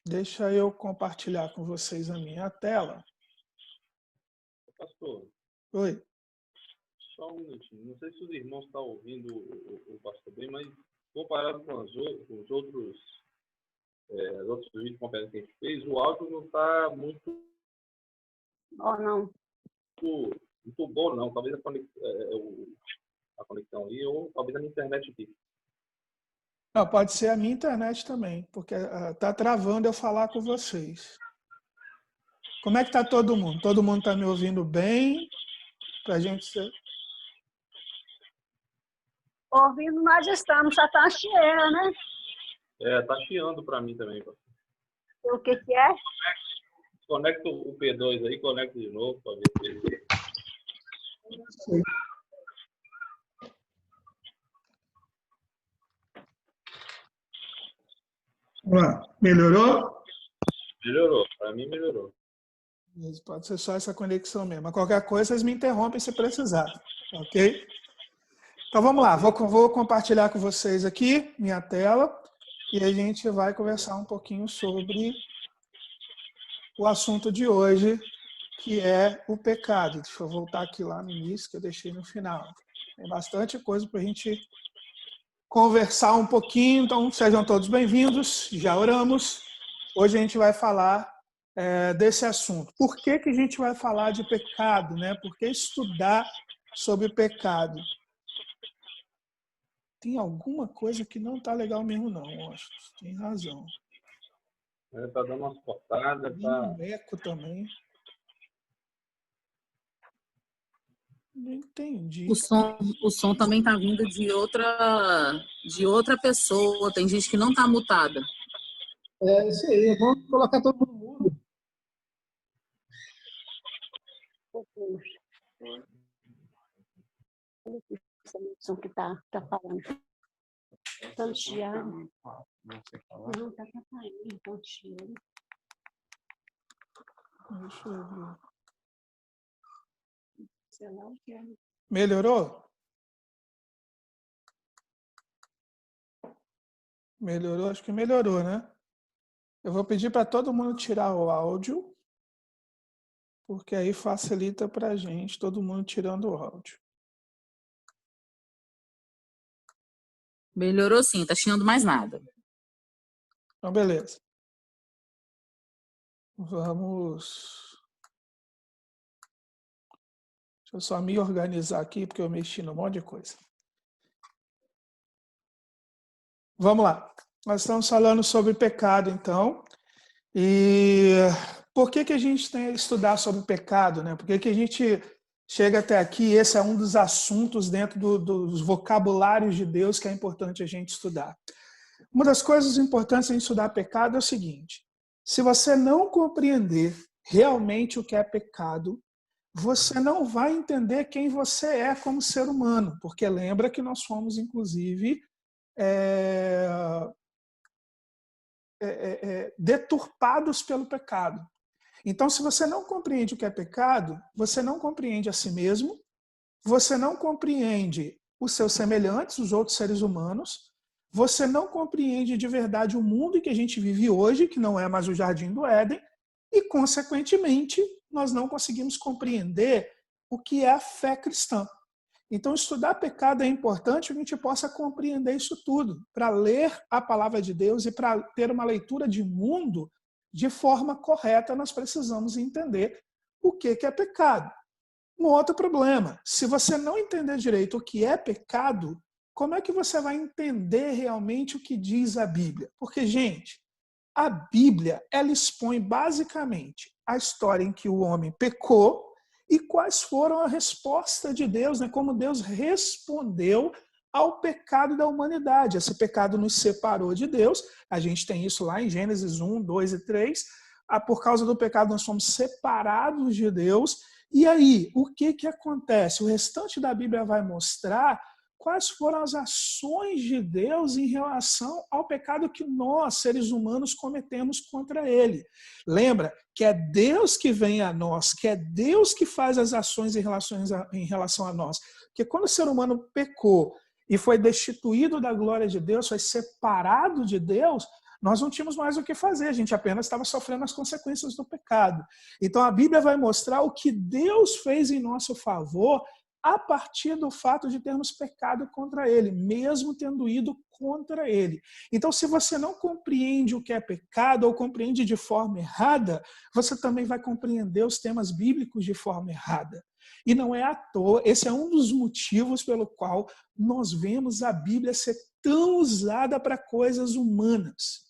Deixa eu compartilhar com vocês a minha tela. Pastor, Oi. só um minutinho. Não sei se os irmãos estão ouvindo o pastor bem, mas comparado com os outros vídeos conferências que a gente fez, o áudio não está muito, não. muito bom, não. Talvez a conexão ali, ou talvez a minha internet aqui. Não, pode ser a minha internet também, porque está travando eu falar com vocês. Como é que está todo mundo? Todo mundo está me ouvindo bem? Para a gente ser... Ouvindo nós estamos, já está cheia, né? Tá chiando para mim também, pastor. O que é? Conecta o P2 aí, conecta de novo para ver se... Melhorou? Melhorou, para mim melhorou. Pode ser só essa conexão mesmo. Mas qualquer coisa, vocês me interrompem se precisar. Ok? Então vamos lá, vou compartilhar com vocês aqui minha tela e a gente vai conversar um pouquinho sobre o assunto de hoje, que é o pecado. Deixa eu voltar aqui lá no início, que eu deixei no final. Tem bastante coisa para a gente conversar um pouquinho, então sejam todos bem-vindos, já oramos. Hoje a gente vai falar desse assunto. Por que a gente vai falar de pecado, né? Por que estudar sobre pecado? Tem alguma coisa que não está legal mesmo, não, Washington. Tem razão. Tá dando umas cortadas. Tem um eco também. Não entendi. O som também está vindo de outra pessoa. Tem gente que não está mutada. É isso aí. Vamos colocar todo mundo mudo. Essa que está falando. Santiago. Não está caindo, então tira. Deixa eu ver. Sei lá o que é. Melhorou? Melhorou? Acho que melhorou, né? Eu vou pedir para todo mundo tirar o áudio, porque aí facilita para a gente, todo mundo tirando o áudio. Melhorou sim, tá chiando mais nada. Então, beleza. Vamos... Deixa eu só me organizar aqui, porque eu mexi num monte de coisa. Vamos lá. Nós estamos falando sobre pecado, então. E por que a gente tem que estudar sobre pecado, né? Por que a gente chega até aqui? Esse é um dos assuntos dentro dos vocabulários de Deus que é importante a gente estudar. Uma das coisas importantes em estudar pecado é o seguinte: se você não compreender realmente o que é pecado, você não vai entender quem você é como ser humano, porque lembra que nós fomos, inclusive, deturpados pelo pecado. Então, se você não compreende o que é pecado, você não compreende a si mesmo, você não compreende os seus semelhantes, os outros seres humanos, você não compreende de verdade o mundo em que a gente vive hoje, que não é mais o Jardim do Éden, e, consequentemente, nós não conseguimos compreender o que é a fé cristã. Então, estudar pecado é importante que a gente possa compreender isso tudo, para ler a palavra de Deus e para ter uma leitura de mundo de forma correta, nós precisamos entender o que é pecado. Um outro problema, se você não entender direito o que é pecado, como é que você vai entender realmente o que diz a Bíblia? Porque, gente, a Bíblia, ela expõe basicamente a história em que o homem pecou e quais foram a resposta de Deus, né? Como Deus respondeu ao pecado da humanidade. Esse pecado nos separou de Deus, a gente tem isso lá em Gênesis 1, 2 e 3. Por causa do pecado nós fomos separados de Deus. E aí, o que acontece? O restante da Bíblia vai mostrar quais foram as ações de Deus em relação ao pecado que nós, seres humanos, cometemos contra ele. Lembra que é Deus que vem a nós, que é Deus que faz as ações em relação a nós. Porque quando o ser humano pecou e foi destituído da glória de Deus, foi separado de Deus, Nós não tínhamos mais o que fazer, a gente apenas estava sofrendo as consequências do pecado. Então a Bíblia vai mostrar o que Deus fez em nosso favor a partir do fato de termos pecado contra Ele, mesmo tendo ido contra Ele. Então, se você não compreende o que é pecado ou compreende de forma errada, você também vai compreender os temas bíblicos de forma errada. E não é à toa, esse é um dos motivos pelo qual nós vemos a Bíblia ser tão usada para coisas humanas.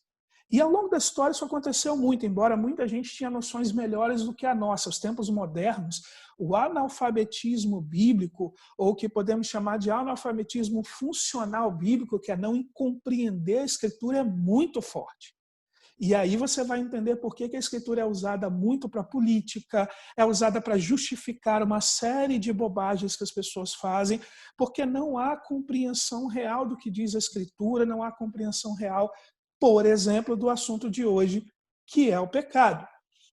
E ao longo da história isso aconteceu muito, embora muita gente tinha noções melhores do que a nossa. Os tempos modernos, o analfabetismo bíblico, ou o que podemos chamar de analfabetismo funcional bíblico, que é não compreender a Escritura, é muito forte. E aí você vai entender por que a Escritura é usada muito para política, é usada para justificar uma série de bobagens que as pessoas fazem, porque não há compreensão real do que diz a Escritura, não há compreensão real, por exemplo, do assunto de hoje, que é o pecado.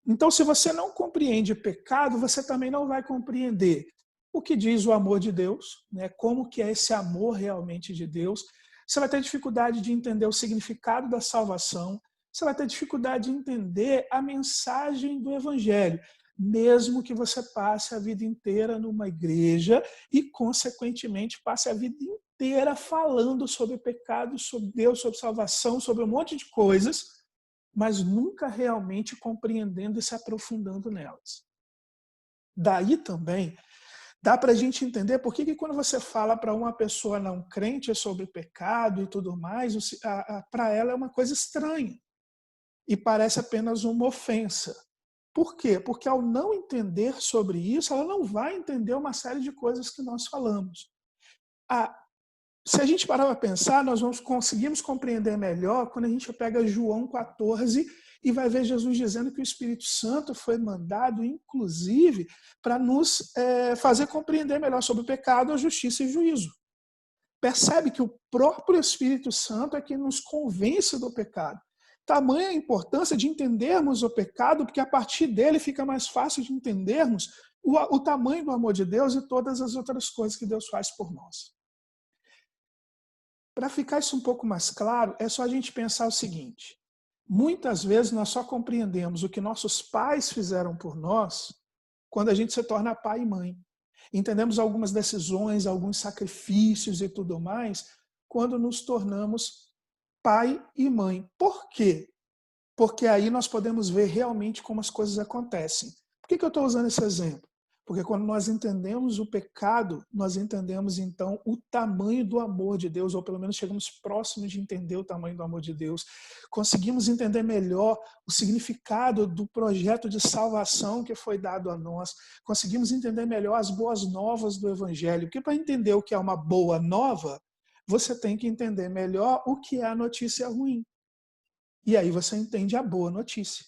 Então, se você não compreende pecado, você também não vai compreender o que diz o amor de Deus, né? Como que é esse amor realmente de Deus. Você vai ter dificuldade de entender o significado da salvação, você vai ter dificuldade de entender a mensagem do Evangelho, mesmo que você passe a vida inteira numa igreja e, consequentemente, passe a vida inteira falando sobre pecado, sobre Deus, sobre salvação, sobre um monte de coisas, mas nunca realmente compreendendo e se aprofundando nelas. Daí também dá para a gente entender por que quando você fala para uma pessoa não crente sobre pecado e tudo mais, para ela é uma coisa estranha e parece apenas uma ofensa. Por quê? Porque ao não entender sobre isso, ela não vai entender uma série de coisas que nós falamos. Se a gente parar para pensar, nós conseguimos compreender melhor quando a gente pega João 14 e vai ver Jesus dizendo que o Espírito Santo foi mandado, inclusive, para nos fazer compreender melhor sobre o pecado, a justiça e o juízo. Percebe que o próprio Espírito Santo é quem nos convence do pecado. Tamanha a importância de entendermos o pecado, porque a partir dele fica mais fácil de entendermos o tamanho do amor de Deus e todas as outras coisas que Deus faz por nós. Para ficar isso um pouco mais claro, é só a gente pensar o seguinte: muitas vezes nós só compreendemos o que nossos pais fizeram por nós quando a gente se torna pai e mãe. Entendemos algumas decisões, alguns sacrifícios e tudo mais quando nos tornamos pai e mãe. Por quê? Porque aí nós podemos ver realmente como as coisas acontecem. Por que eu estou usando esse exemplo? Porque quando nós entendemos o pecado, nós entendemos então o tamanho do amor de Deus, ou pelo menos chegamos próximos de entender o tamanho do amor de Deus. Conseguimos entender melhor o significado do projeto de salvação que foi dado a nós. Conseguimos entender melhor as boas novas do Evangelho. Porque para entender o que é uma boa nova, você tem que entender melhor o que é a notícia ruim. E aí você entende a boa notícia.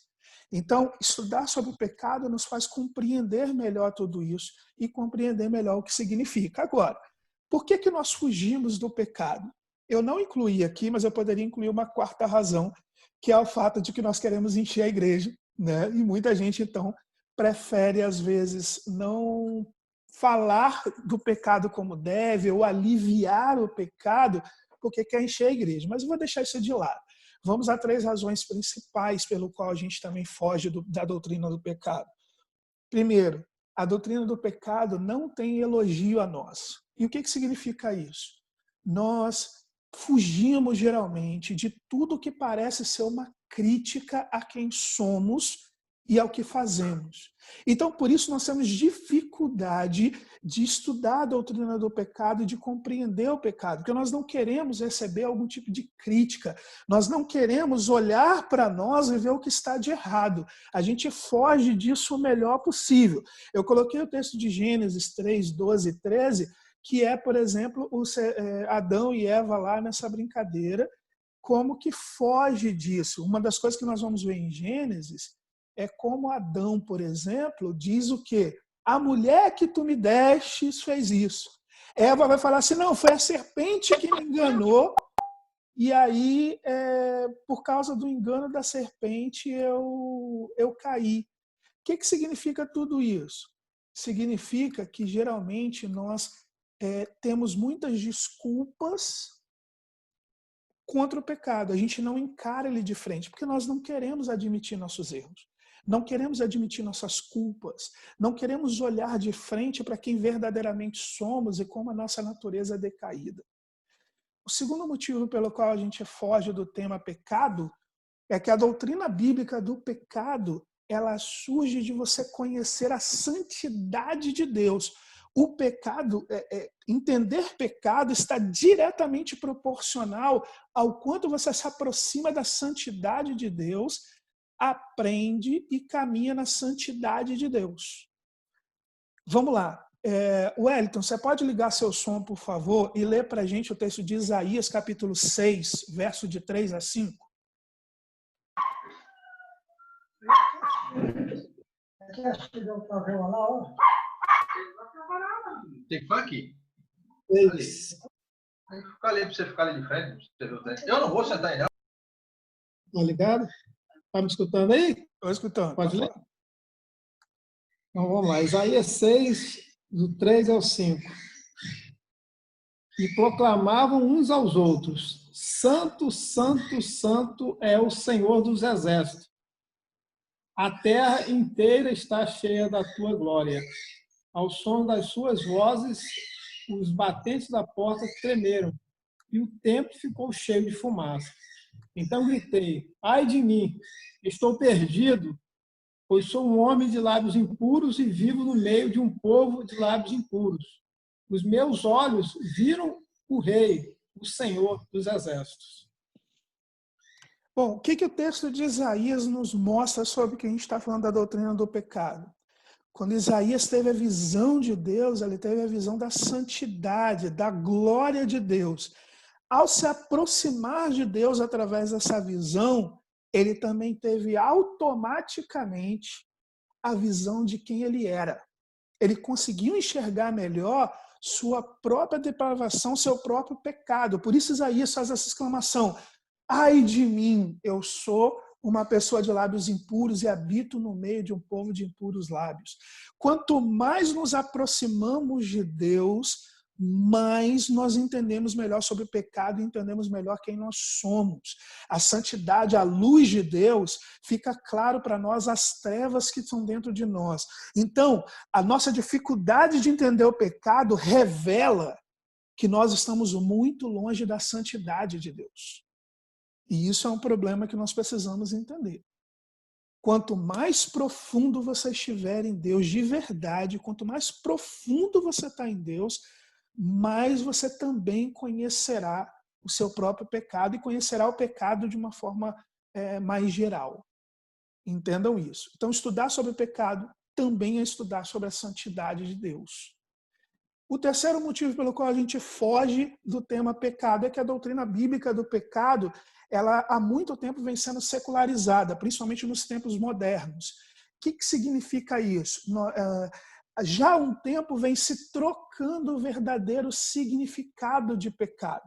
Então, estudar sobre o pecado nos faz compreender melhor tudo isso e compreender melhor o que significa. Agora, por que nós fugimos do pecado? Eu não incluí aqui, mas eu poderia incluir uma quarta razão, que é o fato de que nós queremos encher a igreja, né? E muita gente, então, prefere, às vezes, não falar do pecado como deve ou aliviar o pecado porque quer encher a igreja. Mas eu vou deixar isso de lado. Vamos a 3 razões principais pelo qual a gente também foge da doutrina do pecado. Primeiro, a doutrina do pecado não tem elogio a nós. E o que significa isso? Nós fugimos geralmente de tudo que parece ser uma crítica a quem somos e ao que fazemos. Então, por isso, nós temos dificuldade de estudar a doutrina do pecado e de compreender o pecado, porque nós não queremos receber algum tipo de crítica, nós não queremos olhar para nós e ver o que está de errado. A gente foge disso o melhor possível. Eu coloquei o texto de Gênesis 3, 12 e 13, que é, por exemplo, Adão e Eva lá nessa brincadeira, como que foge disso. Uma das coisas que nós vamos ver em Gênesis é como Adão, por exemplo, diz o quê? A mulher que tu me destes fez isso. Eva vai falar assim, não, foi a serpente que me enganou, e aí, por causa do engano da serpente, eu caí. O que significa tudo isso? Significa que, geralmente, nós temos muitas desculpas contra o pecado. A gente não encara ele de frente, porque nós não queremos admitir nossos erros. Não queremos admitir nossas culpas. Não queremos olhar de frente para quem verdadeiramente somos e como a nossa natureza é decaída. O segundo motivo pelo qual a gente foge do tema pecado é que a doutrina bíblica do pecado, ela surge de você conhecer a santidade de Deus. O pecado, entender pecado está diretamente proporcional ao quanto você se aproxima da santidade de Deus, aprende e caminha na santidade de Deus. Vamos lá. Wellington, você pode ligar seu som, por favor, e ler para a gente o texto de Isaías, capítulo 6, verso de 3 a 5? Tem funk? Eles. Tem que ficar ali para você ficar ali de frente. Eu não vou sentar aí, não. Tá ligado? Tá me escutando aí? Estou escutando. Pode ler? Então vamos lá. Isaías 6, do 3 ao 5. E proclamavam uns aos outros: Santo, Santo, Santo é o Senhor dos Exércitos. A terra inteira está cheia da tua glória. Ao som das suas vozes, os batentes da porta tremeram, e o templo ficou cheio de fumaça. Então gritei: ai de mim, estou perdido, pois sou um homem de lábios impuros e vivo no meio de um povo de lábios impuros. Os meus olhos viram o Rei, o Senhor dos Exércitos. Bom, o que o texto de Isaías nos mostra sobre o que a gente está falando da doutrina do pecado? Quando Isaías teve a visão de Deus, ele teve a visão da santidade, da glória de Deus. Ao se aproximar de Deus através dessa visão, ele também teve automaticamente a visão de quem ele era. Ele conseguiu enxergar melhor sua própria depravação, seu próprio pecado. Por isso Isaías faz essa exclamação: ai de mim, eu sou uma pessoa de lábios impuros e habito no meio de um povo de impuros lábios. Quanto mais nos aproximamos de Deus, mais nós entendemos melhor sobre o pecado e entendemos melhor quem nós somos. A santidade, a luz de Deus, fica claro para nós as trevas que estão dentro de nós. Então, a nossa dificuldade de entender o pecado revela que nós estamos muito longe da santidade de Deus. E isso é um problema que nós precisamos entender. Quanto mais profundo você estiver em Deus de verdade, quanto mais profundo você está em Deus, mais você também conhecerá o seu próprio pecado e conhecerá o pecado de uma forma mais geral. Entendam isso. Então, estudar sobre o pecado também é estudar sobre a santidade de Deus. O terceiro motivo pelo qual a gente foge do tema pecado é que a doutrina bíblica do pecado, ela há muito tempo vem sendo secularizada, principalmente nos tempos modernos. O que significa isso? Já há um tempo vem se trocando o verdadeiro significado de pecado.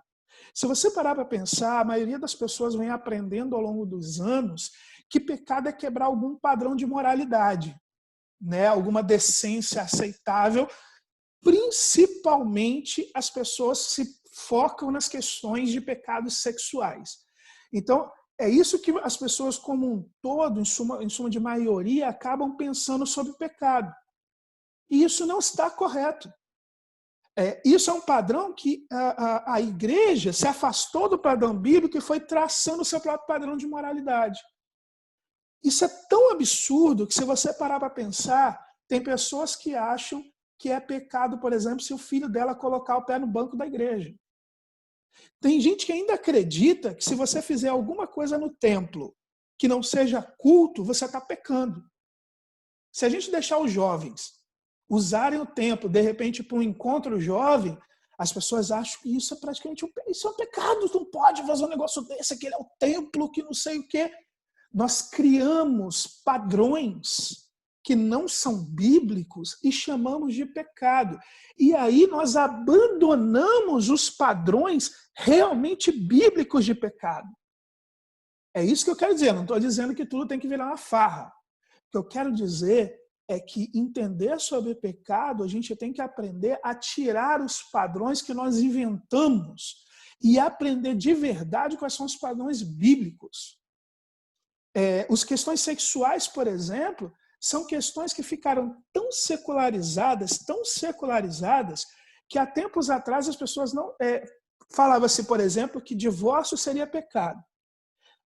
Se você parar para pensar, a maioria das pessoas vem aprendendo ao longo dos anos que pecado é quebrar algum padrão de moralidade, né? Alguma decência aceitável. Principalmente as pessoas se focam nas questões de pecados sexuais. Então, é isso que as pessoas como um todo, em suma de maioria, acabam pensando sobre pecado. E isso não está correto. Isso é um padrão que a igreja se afastou do padrão bíblico e foi traçando o seu próprio padrão de moralidade. Isso é tão absurdo que, se você parar para pensar, tem pessoas que acham que é pecado, por exemplo, se o filho dela colocar o pé no banco da igreja. Tem gente que ainda acredita que se você fizer alguma coisa no templo que não seja culto, você está pecando. Se a gente deixar os jovens usarem o templo, de repente, para um encontro jovem, as pessoas acham que isso é praticamente isso é um pecado, não pode fazer um negócio desse, aquele é o templo, que não sei o quê. Nós criamos padrões que não são bíblicos e chamamos de pecado. E aí nós abandonamos os padrões realmente bíblicos de pecado. É isso que eu quero dizer. Não estou dizendo que tudo tem que virar uma farra. O que eu quero dizer é que entender sobre pecado, a gente tem que aprender a tirar os padrões que nós inventamos e aprender de verdade quais são os padrões bíblicos. As questões sexuais, por exemplo, são questões que ficaram tão secularizadas, que há tempos atrás as pessoas não... Falava-se, por exemplo, que divórcio seria pecado.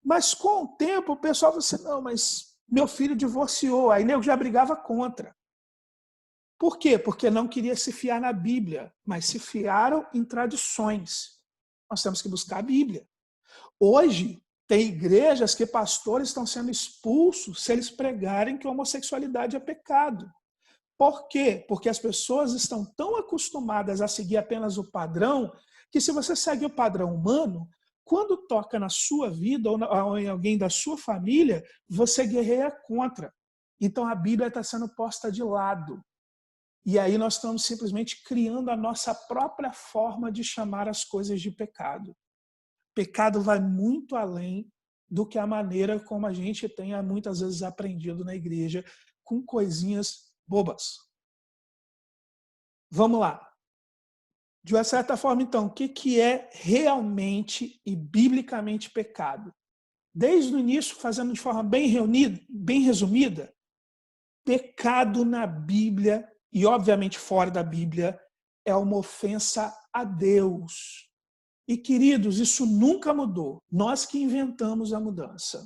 Mas com o tempo o pessoal falou assim, não, mas meu filho divorciou. Aí nego já brigava contra. Por quê? Porque não queria se fiar na Bíblia, mas se fiaram em tradições. Nós temos que buscar a Bíblia. Hoje, tem igrejas que pastores estão sendo expulsos se eles pregarem que a homossexualidade é pecado. Por quê? Porque as pessoas estão tão acostumadas a seguir apenas o padrão, que se você segue o padrão humano, quando toca na sua vida ou em alguém da sua família, você guerreia contra. Então a Bíblia está sendo posta de lado. E aí nós estamos simplesmente criando a nossa própria forma de chamar as coisas de pecado. Pecado vai muito além do que a maneira como a gente tenha muitas vezes aprendido na igreja com coisinhas bobas. Vamos lá. De uma certa forma, então, o que é realmente e biblicamente pecado? Desde o início, fazendo de forma bem resumida, pecado na Bíblia, e obviamente fora da Bíblia, é uma ofensa a Deus. E, queridos, isso nunca mudou. Nós que inventamos a mudança.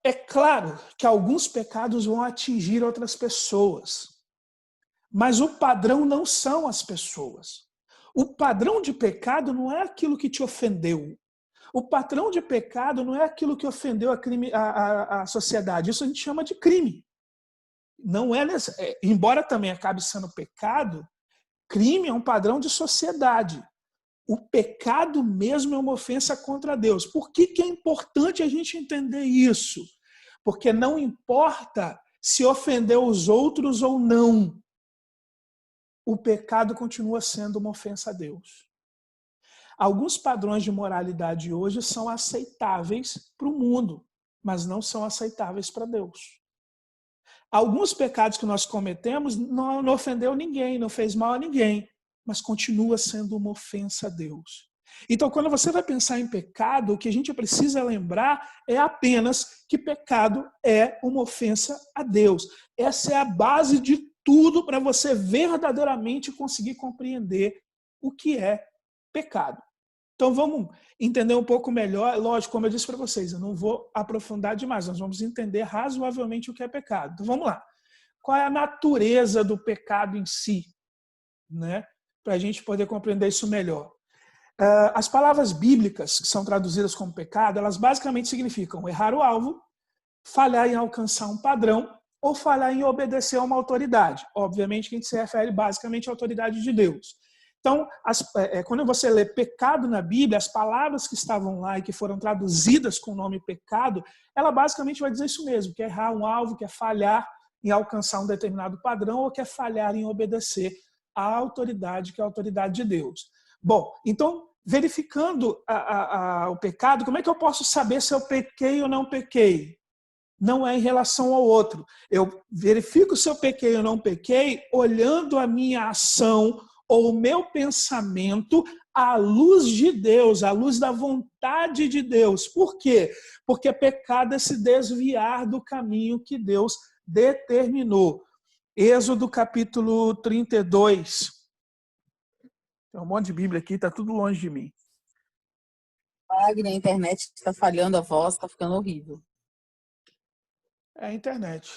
É claro que alguns pecados vão atingir outras pessoas. Mas o padrão não são as pessoas. O padrão de pecado não é aquilo que te ofendeu. O padrão de pecado não é aquilo que ofendeu a sociedade. Isso a gente chama de crime. Não é, embora também acabe sendo pecado, crime é um padrão de sociedade. O pecado mesmo é uma ofensa contra Deus. Por que é importante a gente entender isso? Porque não importa se ofendeu os outros ou não, o pecado continua sendo uma ofensa a Deus. Alguns padrões de moralidade hoje são aceitáveis para o mundo, mas não são aceitáveis para Deus. Alguns pecados que nós cometemos não ofendeu ninguém, não fez mal a ninguém, mas continua sendo uma ofensa a Deus. Então, quando você vai pensar em pecado, o que a gente precisa lembrar é apenas que pecado é uma ofensa a Deus. Essa é a base de tudo para você verdadeiramente conseguir compreender o que é pecado. Então, vamos entender um pouco melhor. Lógico, como eu disse para vocês, eu não vou aprofundar demais, nós vamos entender razoavelmente o que é pecado. Então, vamos lá. Qual é a natureza do pecado em si? Né? Para a gente poder compreender isso melhor. As palavras bíblicas que são traduzidas como pecado, elas basicamente significam errar o alvo, falhar em alcançar um padrão ou falhar em obedecer a uma autoridade. Obviamente que a gente se refere basicamente à autoridade de Deus. Então, quando você lê pecado na Bíblia, as palavras que estavam lá e que foram traduzidas com o nome pecado, ela basicamente vai dizer isso mesmo, que é errar um alvo, que é falhar em alcançar um determinado padrão ou que é falhar em obedecer à autoridade, que é a autoridade de Deus. Bom, então, verificando o pecado, como é que eu posso saber se eu pequei ou não pequei? Não é em relação ao outro. Eu verifico se eu pequei ou não pequei olhando a minha ação ou o meu pensamento à luz de Deus, à luz da vontade de Deus. Por quê? Porque pecado é se desviar do caminho que Deus determinou. Êxodo capítulo 32. Tem um monte de Bíblia aqui, está tudo longe de mim. Wagner, a internet está falhando, a voz está ficando horrível. É a internet.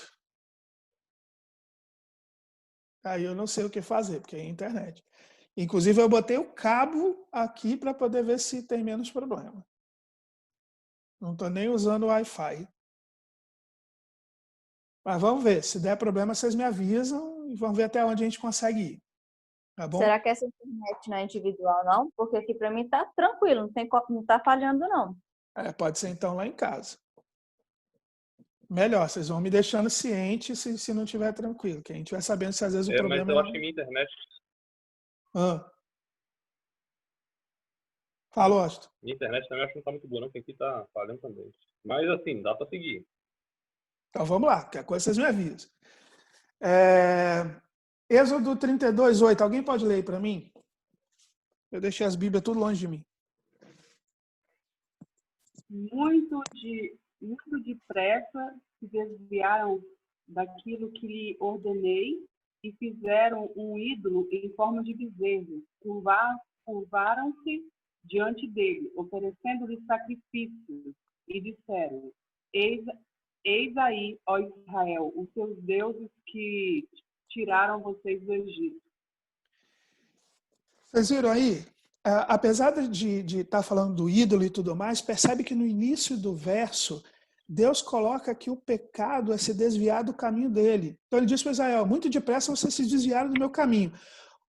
Aí eu não sei o que fazer, porque é a internet. Inclusive, eu botei o cabo aqui para poder ver se tem menos problema. Não estou nem usando o Wi-Fi. Mas vamos ver. Se der problema, vocês me avisam e vamos ver até onde a gente consegue ir. Tá bom? Será que essa internet não é individual, não? Porque aqui para mim tá tranquilo, não está falhando, não. Pode ser então lá em casa. Melhor, vocês vão me deixando ciente se não estiver tranquilo. Que a gente vai sabendo se às vezes o problema... Mas eu acho que minha internet... Fala, Austin. Minha internet também acho que não tá muito boa, não, porque aqui tá falhando também. Mas assim, dá para seguir. Então vamos lá, que a coisa vocês me avisam. Êxodo 32:8. Alguém pode ler aí para mim? Eu deixei as Bíblias tudo longe de mim. Muito depressa se desviaram daquilo que lhe ordenei e fizeram um ídolo em forma de bezerro. Curvaram-se diante dele, oferecendo-lhe sacrifícios, e disseram: Eis aí, ó Israel, os seus deuses que tiraram vocês do Egito. Vocês viram aí? Apesar de estar falando do ídolo e tudo mais, percebe que no início do verso, Deus coloca que o pecado é se desviar do caminho dele. Então ele diz para Israel, muito depressa vocês se desviaram do meu caminho.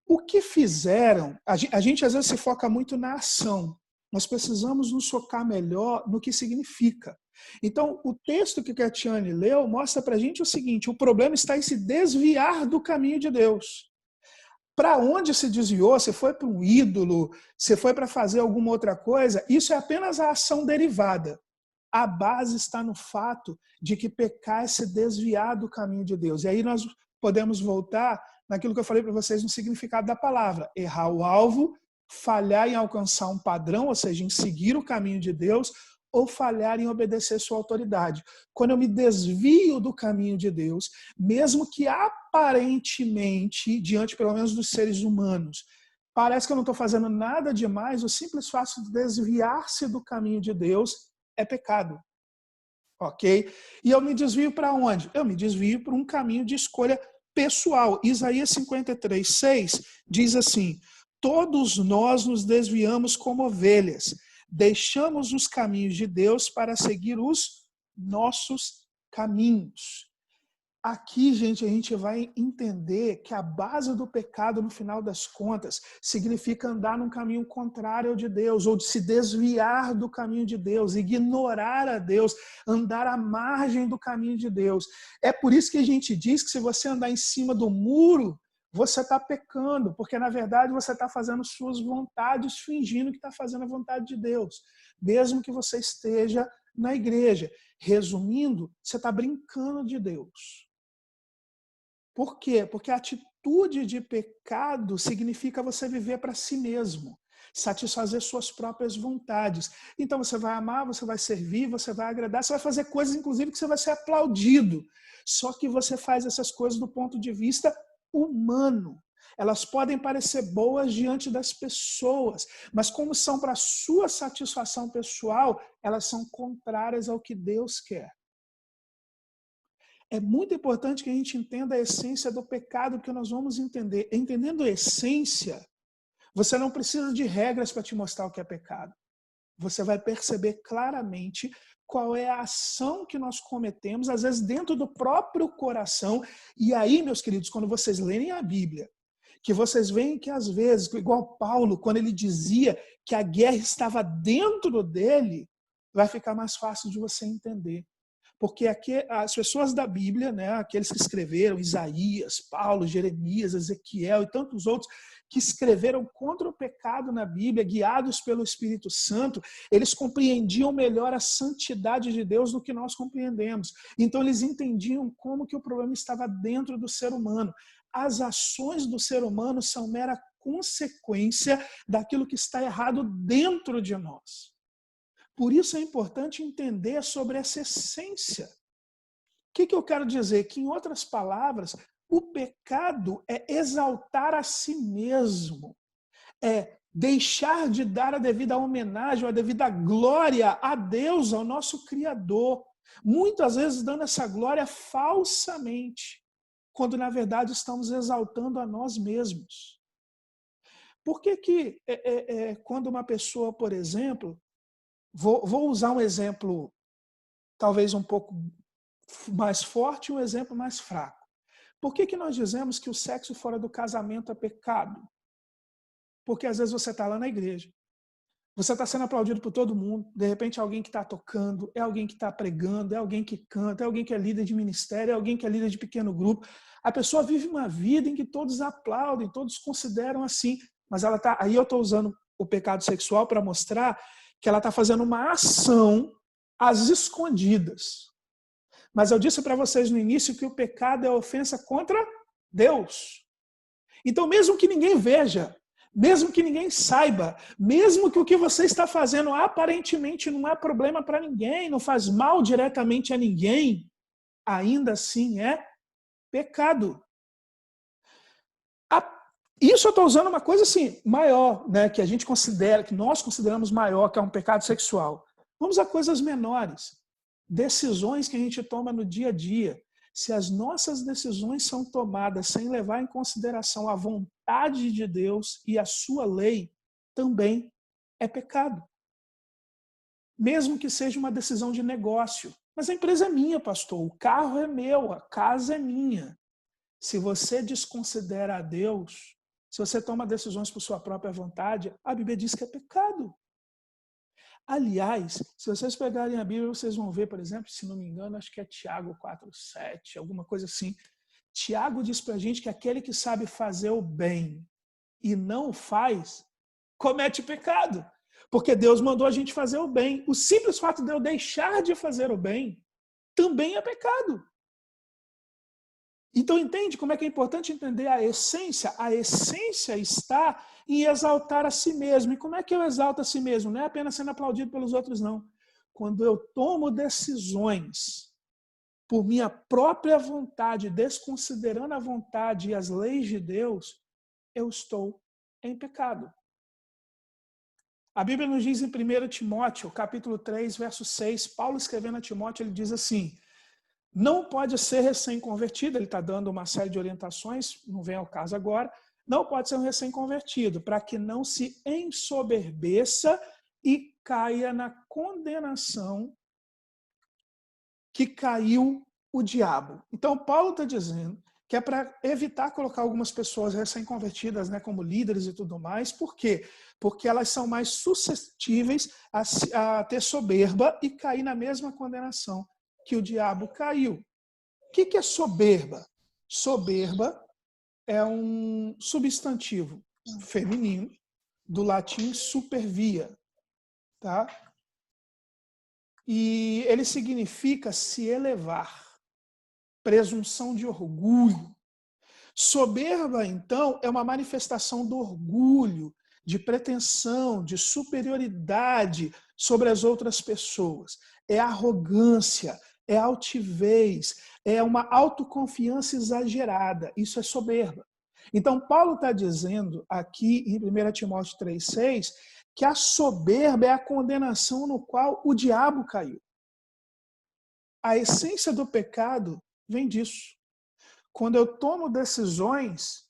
O que fizeram, a gente às vezes se foca muito na ação. Nós precisamos nos focar melhor no que significa. Então, o texto que a Tiane leu mostra para a gente o seguinte, o problema está em se desviar do caminho de Deus. Para onde se desviou, se foi para um ídolo, se foi para fazer alguma outra coisa, isso é apenas a ação derivada. A base está no fato de que pecar é se desviar do caminho de Deus. E aí nós podemos voltar naquilo que eu falei para vocês no significado da palavra. Errar o alvo, falhar em alcançar um padrão, ou seja, em seguir o caminho de Deus, ou falhar em obedecer sua autoridade. Quando eu me desvio do caminho de Deus, mesmo que aparentemente, diante pelo menos dos seres humanos, parece que eu não estou fazendo nada demais, o simples fato de desviar-se do caminho de Deus é pecado. Ok? E eu me desvio para onde? Eu me desvio para um caminho de escolha pessoal. Isaías 53:6 diz assim, todos nós nos desviamos como ovelhas, deixamos os caminhos de Deus para seguir os nossos caminhos. Aqui, gente, a gente vai entender que a base do pecado, no final das contas, significa andar num caminho contrário ao de Deus, ou de se desviar do caminho de Deus, ignorar a Deus, andar à margem do caminho de Deus. É por isso que a gente diz que se você andar em cima do muro, você está pecando, porque na verdade você está fazendo suas vontades, fingindo que está fazendo a vontade de Deus, mesmo que você esteja na igreja. Resumindo, você está brincando de Deus. Por quê? Porque a atitude de pecado significa você viver para si mesmo, satisfazer suas próprias vontades. Então você vai amar, você vai servir, você vai agradar, você vai fazer coisas, inclusive, que você vai ser aplaudido. Só que você faz essas coisas do ponto de vista humano. Elas podem parecer boas diante das pessoas, mas como são para sua satisfação pessoal, elas são contrárias ao que Deus quer. É muito importante que a gente entenda a essência do pecado, que nós vamos entender. Entendendo a essência, você não precisa de regras para te mostrar o que é pecado. Você vai perceber claramente qual é a ação que nós cometemos, às vezes dentro do próprio coração. E aí, meus queridos, quando vocês lerem a Bíblia, que vocês veem que às vezes, igual Paulo, quando ele dizia que a guerra estava dentro dele, vai ficar mais fácil de você entender. Porque aqui, as pessoas da Bíblia, né, aqueles que escreveram, Isaías, Paulo, Jeremias, Ezequiel e tantos outros, que escreveram contra o pecado na Bíblia, guiados pelo Espírito Santo, eles compreendiam melhor a santidade de Deus do que nós compreendemos. Então eles entendiam como que o problema estava dentro do ser humano. As ações do ser humano são mera consequência daquilo que está errado dentro de nós. Por isso é importante entender sobre essa essência. O que eu quero dizer? Que, em outras palavras, o pecado é exaltar a si mesmo, é deixar de dar a devida homenagem, a devida glória a Deus, ao nosso Criador. Muitas vezes dando essa glória falsamente, quando na verdade estamos exaltando a nós mesmos. Por que quando uma pessoa, por exemplo, vou usar um exemplo talvez um pouco mais forte e um exemplo mais fraco. Por que nós dizemos que o sexo fora do casamento é pecado? Porque às vezes você está lá na igreja, você está sendo aplaudido por todo mundo, de repente é alguém que está tocando, é alguém que está pregando, é alguém que canta, é alguém que é líder de ministério, é alguém que é líder de pequeno grupo. A pessoa vive uma vida em que todos aplaudem, todos consideram assim, mas ela tá. Aí eu estou usando o pecado sexual para mostrar que ela está fazendo uma ação às escondidas. Mas eu disse para vocês no início que o pecado é ofensa contra Deus. Então, mesmo que ninguém veja, mesmo que ninguém saiba, mesmo que o que você está fazendo aparentemente não é problema para ninguém, não faz mal diretamente a ninguém, ainda assim é pecado. Isso eu estou usando uma coisa assim, maior, né, que a gente considera, que nós consideramos maior, que é um pecado sexual. Vamos a coisas menores. Decisões que a gente toma no dia a dia. Se as nossas decisões são tomadas sem levar em consideração a vontade de Deus e a sua lei, também é pecado. Mesmo que seja uma decisão de negócio. Mas a empresa é minha, pastor. O carro é meu, a casa é minha. Se você desconsidera a Deus, se você toma decisões por sua própria vontade, a Bíblia diz que é pecado. Aliás, se vocês pegarem a Bíblia, vocês vão ver, por exemplo, se não me engano, acho que é Tiago 4:7, alguma coisa assim. Tiago diz pra gente que aquele que sabe fazer o bem e não faz, comete pecado. Porque Deus mandou a gente fazer o bem. O simples fato de eu deixar de fazer o bem também é pecado. Então, entende como é que é importante entender a essência? A essência está em exaltar a si mesmo. E como é que eu exalto a si mesmo? Não é apenas sendo aplaudido pelos outros, não. Quando eu tomo decisões por minha própria vontade, desconsiderando a vontade e as leis de Deus, eu estou em pecado. A Bíblia nos diz em 1 Timóteo, capítulo 3, verso 6, Paulo escrevendo a Timóteo, ele diz assim: não pode ser recém-convertido, ele está dando uma série de orientações, não vem ao caso agora, não pode ser um recém-convertido, para que não se ensoberbeça e caia na condenação que caiu o diabo. Então, Paulo está dizendo que é para evitar colocar algumas pessoas recém-convertidas, né, como líderes e tudo mais. Por quê? Porque elas são mais suscetíveis a ter soberba e cair na mesma condenação que o diabo caiu. O que é soberba? Soberba é um substantivo feminino do latim supervia, tá? E ele significa se elevar, presunção de orgulho. Soberba, então, é uma manifestação do orgulho, de pretensão, de superioridade sobre as outras pessoas. É arrogância, é altivez, é uma autoconfiança exagerada. Isso é soberba. Então, Paulo está dizendo aqui em 1 Timóteo 3,6 que a soberba é a condenação no qual o diabo caiu. A essência do pecado vem disso. Quando eu tomo decisões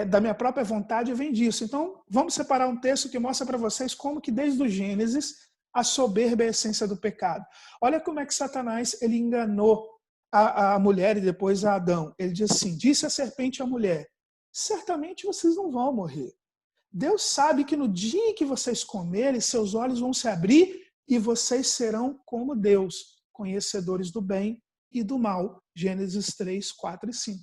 da minha própria vontade, vem disso. Então, vamos separar um texto que mostra para vocês como que desde o Gênesis a soberba é a essência do pecado. Olha como é que Satanás ele enganou a mulher e depois a Adão. Ele diz assim, disse a serpente à mulher, certamente vocês não vão morrer. Deus sabe que no dia em que vocês comerem, seus olhos vão se abrir e vocês serão como Deus, conhecedores do bem e do mal. Gênesis 3, 4 e 5.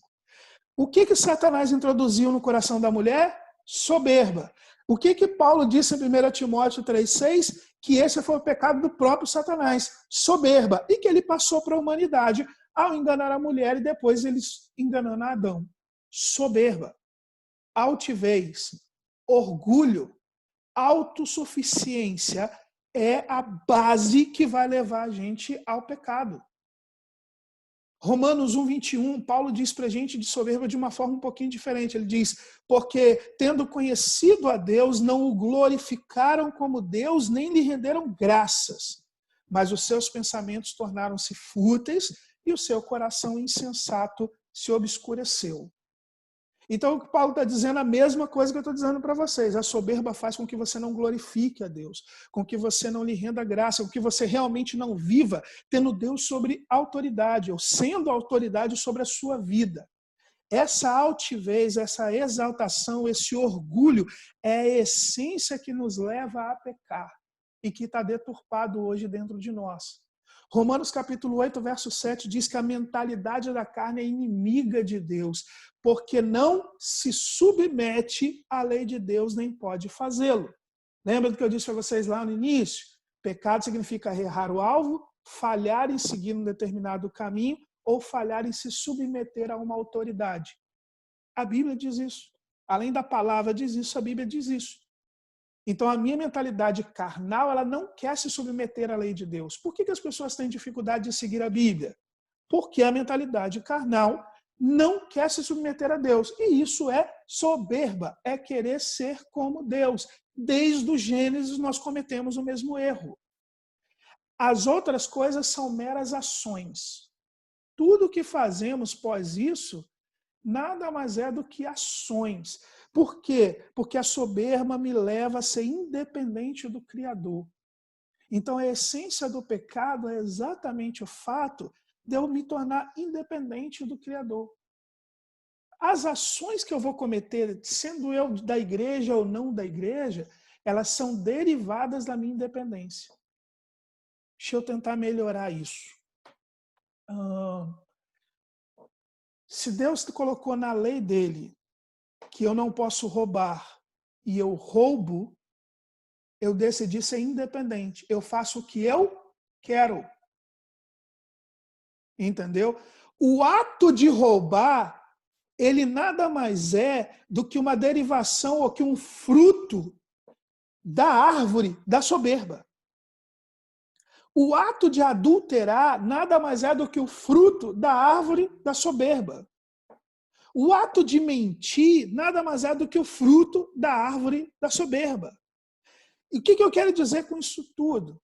O que Satanás introduziu no coração da mulher? Soberba. O que Paulo disse em 1 Timóteo 3,6? Que esse foi o pecado do próprio Satanás, soberba, e que ele passou para a humanidade ao enganar a mulher e depois eles enganando a Adão. Soberba, altivez, orgulho, autossuficiência é a base que vai levar a gente ao pecado. Romanos 1:21, Paulo diz para a gente de soberba de uma forma um pouquinho diferente. Ele diz, porque tendo conhecido a Deus, não o glorificaram como Deus, nem lhe renderam graças. Mas os seus pensamentos tornaram-se fúteis e o seu coração insensato se obscureceu. Então, o que Paulo está dizendo é a mesma coisa que eu estou dizendo para vocês. A soberba faz com que você não glorifique a Deus, com que você não lhe renda graça, com que você realmente não viva tendo Deus sobre autoridade, ou sendo autoridade sobre a sua vida. Essa altivez, essa exaltação, esse orgulho é a essência que nos leva a pecar e que está deturpado hoje dentro de nós. Romanos capítulo 8, verso 7 diz que a mentalidade da carne é inimiga de Deus, porque não se submete à lei de Deus, nem pode fazê-lo. Lembra do que eu disse para vocês lá no início? Pecado significa errar o alvo, falhar em seguir um determinado caminho ou falhar em se submeter a uma autoridade. A Bíblia diz isso. Além da palavra diz isso, a Bíblia diz isso. Então, a minha mentalidade carnal, ela não quer se submeter à lei de Deus. Por que as pessoas têm dificuldade de seguir a Bíblia? Porque a mentalidade carnal não quer se submeter a Deus. E isso é soberba, é querer ser como Deus. Desde o Gênesis nós cometemos o mesmo erro. As outras coisas são meras ações. Tudo que fazemos pós isso, nada mais é do que ações. Por quê? Porque a soberba me leva a ser independente do Criador. Então, a essência do pecado é exatamente o fato de eu me tornar independente do Criador. As ações que eu vou cometer, sendo eu da igreja ou não da igreja, elas são derivadas da minha independência. Deixa eu tentar melhorar isso. Se Deus colocou na lei dele que eu não posso roubar e eu roubo, eu decidi ser independente. Eu faço o que eu quero. Entendeu? O ato de roubar, ele nada mais é do que uma derivação ou que um fruto da árvore da soberba. O ato de adulterar nada mais é do que o fruto da árvore da soberba. O ato de mentir nada mais é do que o fruto da árvore da soberba. E o que eu quero dizer com isso tudo?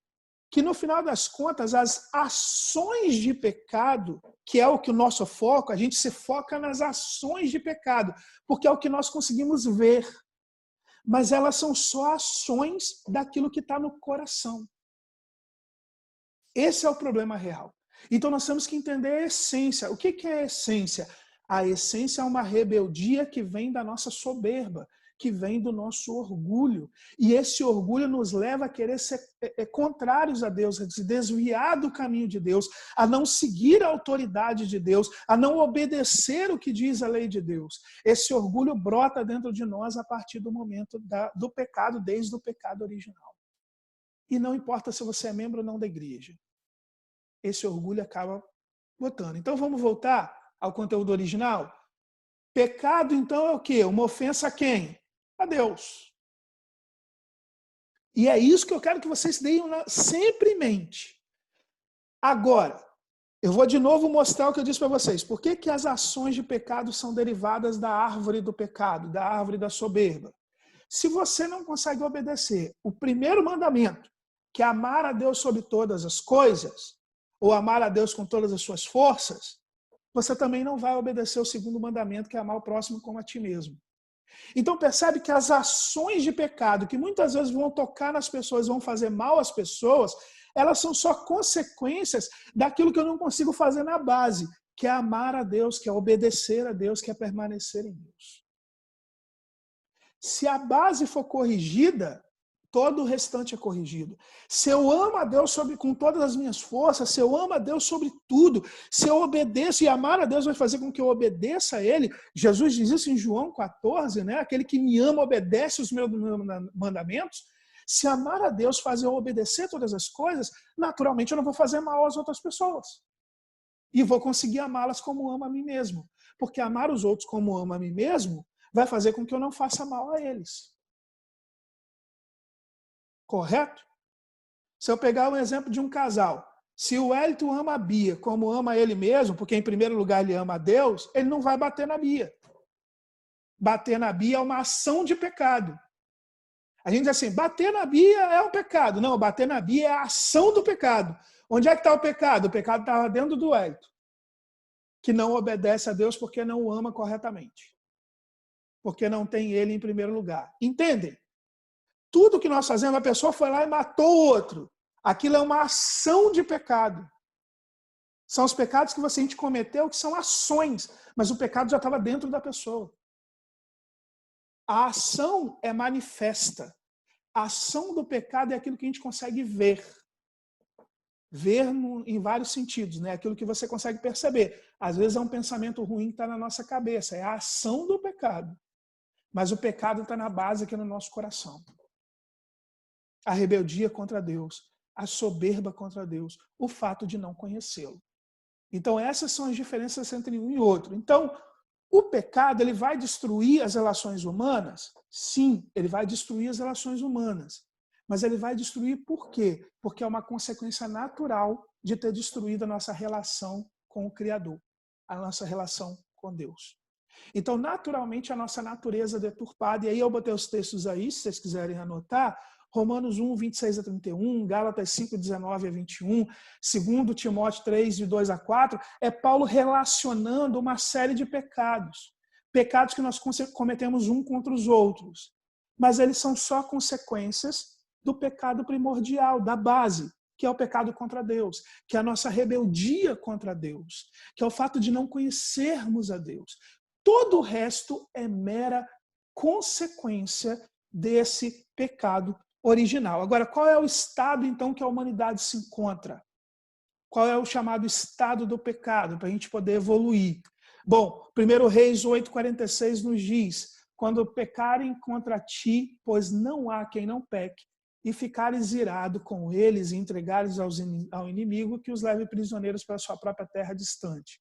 Que no final das contas, as ações de pecado, que é o que o nosso foco, a gente se foca nas ações de pecado, porque é o que nós conseguimos ver. Mas elas são só ações daquilo que está no coração. Esse é o problema real. Então nós temos que entender a essência. O que é a essência? A essência é uma rebeldia que vem da nossa soberba, que vem do nosso orgulho. E esse orgulho nos leva a querer ser contrários a Deus, a se desviar do caminho de Deus, a não seguir a autoridade de Deus, a não obedecer o que diz a lei de Deus. Esse orgulho brota dentro de nós a partir do momento do pecado, desde o pecado original. E não importa se você é membro ou não da igreja. Esse orgulho acaba botando. Então vamos voltar ao conteúdo original? Pecado, então, é o quê? Uma ofensa a quem? A Deus. E é isso que eu quero que vocês tenham sempre em mente. Agora, eu vou de novo mostrar o que eu disse para vocês. Por que as ações de pecado são derivadas da árvore do pecado, da árvore da soberba? Se você não consegue obedecer o primeiro mandamento, que é amar a Deus sobre todas as coisas, ou amar a Deus com todas as suas forças, você também não vai obedecer o segundo mandamento, que é amar o próximo como a ti mesmo. Então percebe que as ações de pecado, que muitas vezes vão tocar nas pessoas, vão fazer mal às pessoas, elas são só consequências daquilo que eu não consigo fazer na base, que é amar a Deus, que é obedecer a Deus, que é permanecer em Deus. Se a base for corrigida, todo o restante é corrigido. Se eu amo a Deus com todas as minhas forças, se eu amo a Deus sobre tudo, se eu obedeço, e amar a Deus vai fazer com que eu obedeça a Ele. Jesus diz isso em João 14, né? Aquele que me ama obedece os meus mandamentos. Se amar a Deus faz eu obedecer todas as coisas, naturalmente eu não vou fazer mal às outras pessoas. E vou conseguir amá-las como amo a mim mesmo. Porque amar os outros como amo a mim mesmo vai fazer com que eu não faça mal a eles. Correto? Se eu pegar um exemplo de um casal, se o Wellington ama a Bia como ama ele mesmo, porque em primeiro lugar ele ama a Deus, ele não vai bater na Bia. Bater na Bia é uma ação de pecado. A gente diz assim, bater na Bia é um pecado. Não, bater na Bia é a ação do pecado. Onde é que está o pecado? O pecado estava dentro do Wellington, que não obedece a Deus porque não o ama corretamente. Porque não tem ele em primeiro lugar. Entendem? Tudo que nós fazemos, a pessoa foi lá e matou o outro. Aquilo é uma ação de pecado. São os pecados que a gente cometeu, que são ações, mas o pecado já estava dentro da pessoa. A ação é manifesta. A ação do pecado é aquilo que a gente consegue ver. Ver em vários sentidos, né? Aquilo que você consegue perceber. Às vezes é um pensamento ruim que está na nossa cabeça. É a ação do pecado. Mas o pecado está na base aqui no nosso coração. A rebeldia contra Deus, a soberba contra Deus, o fato de não conhecê-lo. Então essas são as diferenças entre um e outro. Então, O pecado, ele vai destruir as relações humanas? Sim, ele vai destruir as relações humanas. Mas ele vai destruir por quê? Porque é uma consequência natural de ter destruído a nossa relação com o Criador, a nossa relação com Deus. Então, naturalmente, a nossa natureza é deturpada, e aí eu botei os textos aí, se vocês quiserem anotar, Romanos 1, 26 a 31, Gálatas 5, 19 a 21, 2 Timóteo 3, de 2 a 4, é Paulo relacionando uma série de pecados. Pecados que nós cometemos um contra os outros. Mas eles são só consequências do pecado primordial, da base, que é o pecado contra Deus, que é a nossa rebeldia contra Deus, que é o fato de não conhecermos a Deus. Todo o resto é mera consequência desse pecado original. Agora, qual é o estado, então, que a humanidade se encontra? Qual é o chamado estado do pecado, para a gente poder evoluir? Bom, 1 Reis 8,46 nos diz, quando pecarem contra ti, pois não há quem não peque, e ficares irado com eles e entregares ao inimigo, que os leve prisioneiros para a sua própria terra distante.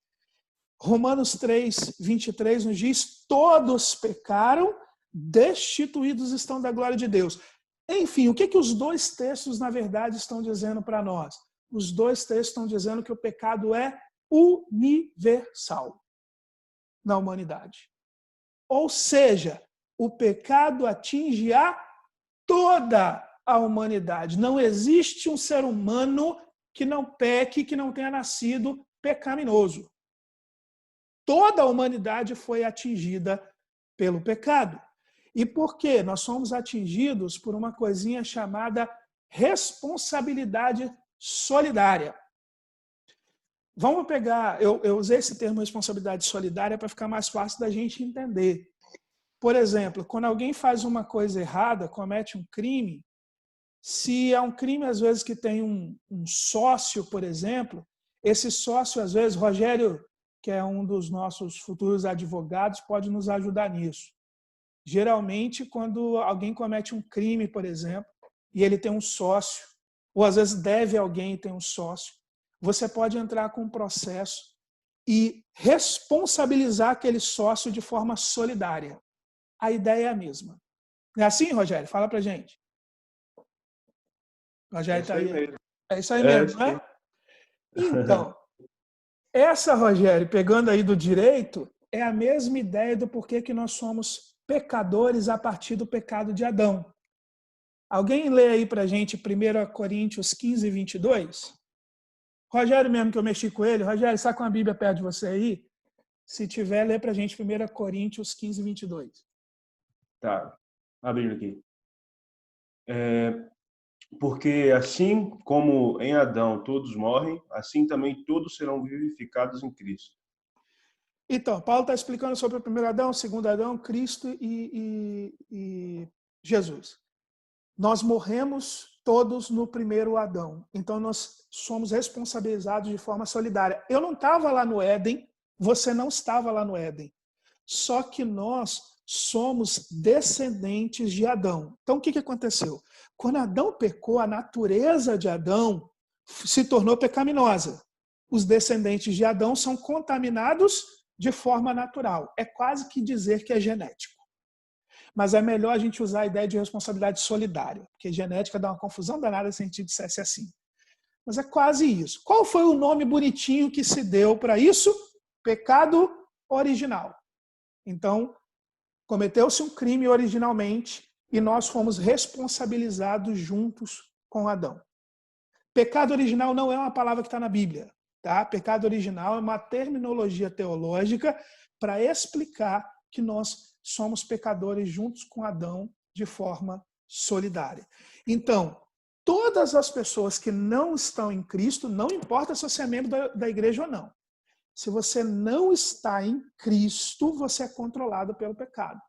Romanos 3, 23 nos diz, todos pecaram, destituídos estão da glória de Deus. Enfim, o que os dois textos, na verdade, estão dizendo para nós? Os dois textos estão dizendo que o pecado é universal na humanidade. Ou seja, o pecado atinge a toda a humanidade. Não existe um ser humano que não peque, que não tenha nascido pecaminoso. Toda a humanidade foi atingida pelo pecado. E por quê? Nós somos atingidos por uma coisinha chamada responsabilidade solidária. Vamos pegar, eu usei esse termo responsabilidade solidária para ficar mais fácil da gente entender. Por exemplo, quando alguém faz uma coisa errada, comete um crime, se é um crime, às vezes, que tem um sócio, por exemplo, esse sócio, às vezes, Rogério, que é um dos nossos futuros advogados, pode nos ajudar nisso. Geralmente, quando alguém comete um crime, por exemplo, e ele tem um sócio, ou às vezes deve alguém e tem um sócio, você pode entrar com um processo e responsabilizar aquele sócio de forma solidária. A ideia é a mesma. Não é assim, Rogério? Fala pra gente. Rogério está aí. É isso aí mesmo, né? Então, essa, Rogério, pegando aí do direito, é a mesma ideia do porquê que nós somos pecadores a partir do pecado de Adão. Alguém lê aí pra gente 1 Coríntios 15, 22? Rogério mesmo, que eu mexi com ele. Rogério, está com a Bíblia perto de você aí? Se tiver, lê pra gente 1 Coríntios 15, 22. Tá, abrindo aqui. Porque assim como em Adão todos morrem, assim também todos serão vivificados em Cristo. Então, Paulo está explicando sobre o primeiro Adão, o segundo Adão, Cristo e Jesus. Nós morremos todos no primeiro Adão. Então, nós somos responsabilizados de forma solidária. Eu não estava lá no Éden, você não estava lá no Éden. Só que nós somos descendentes de Adão. Então, o que aconteceu? Quando Adão pecou, a natureza de Adão se tornou pecaminosa. Os descendentes de Adão são contaminados de forma natural. É quase que dizer que é genético. Mas é melhor a gente usar a ideia de responsabilidade solidária, porque genética dá uma confusão danada se a gente dissesse assim. Mas é quase isso. Qual foi o nome bonitinho que se deu para isso? Pecado original. Então, cometeu-se um crime originalmente e nós fomos responsabilizados juntos com Adão. Pecado original não é uma palavra que está na Bíblia. Tá? Pecado original é uma terminologia teológica para explicar que nós somos pecadores juntos com Adão de forma solidária. Então, todas as pessoas que não estão em Cristo, não importa se você é membro da igreja ou não. Se você não está em Cristo, você é controlado pelo pecado.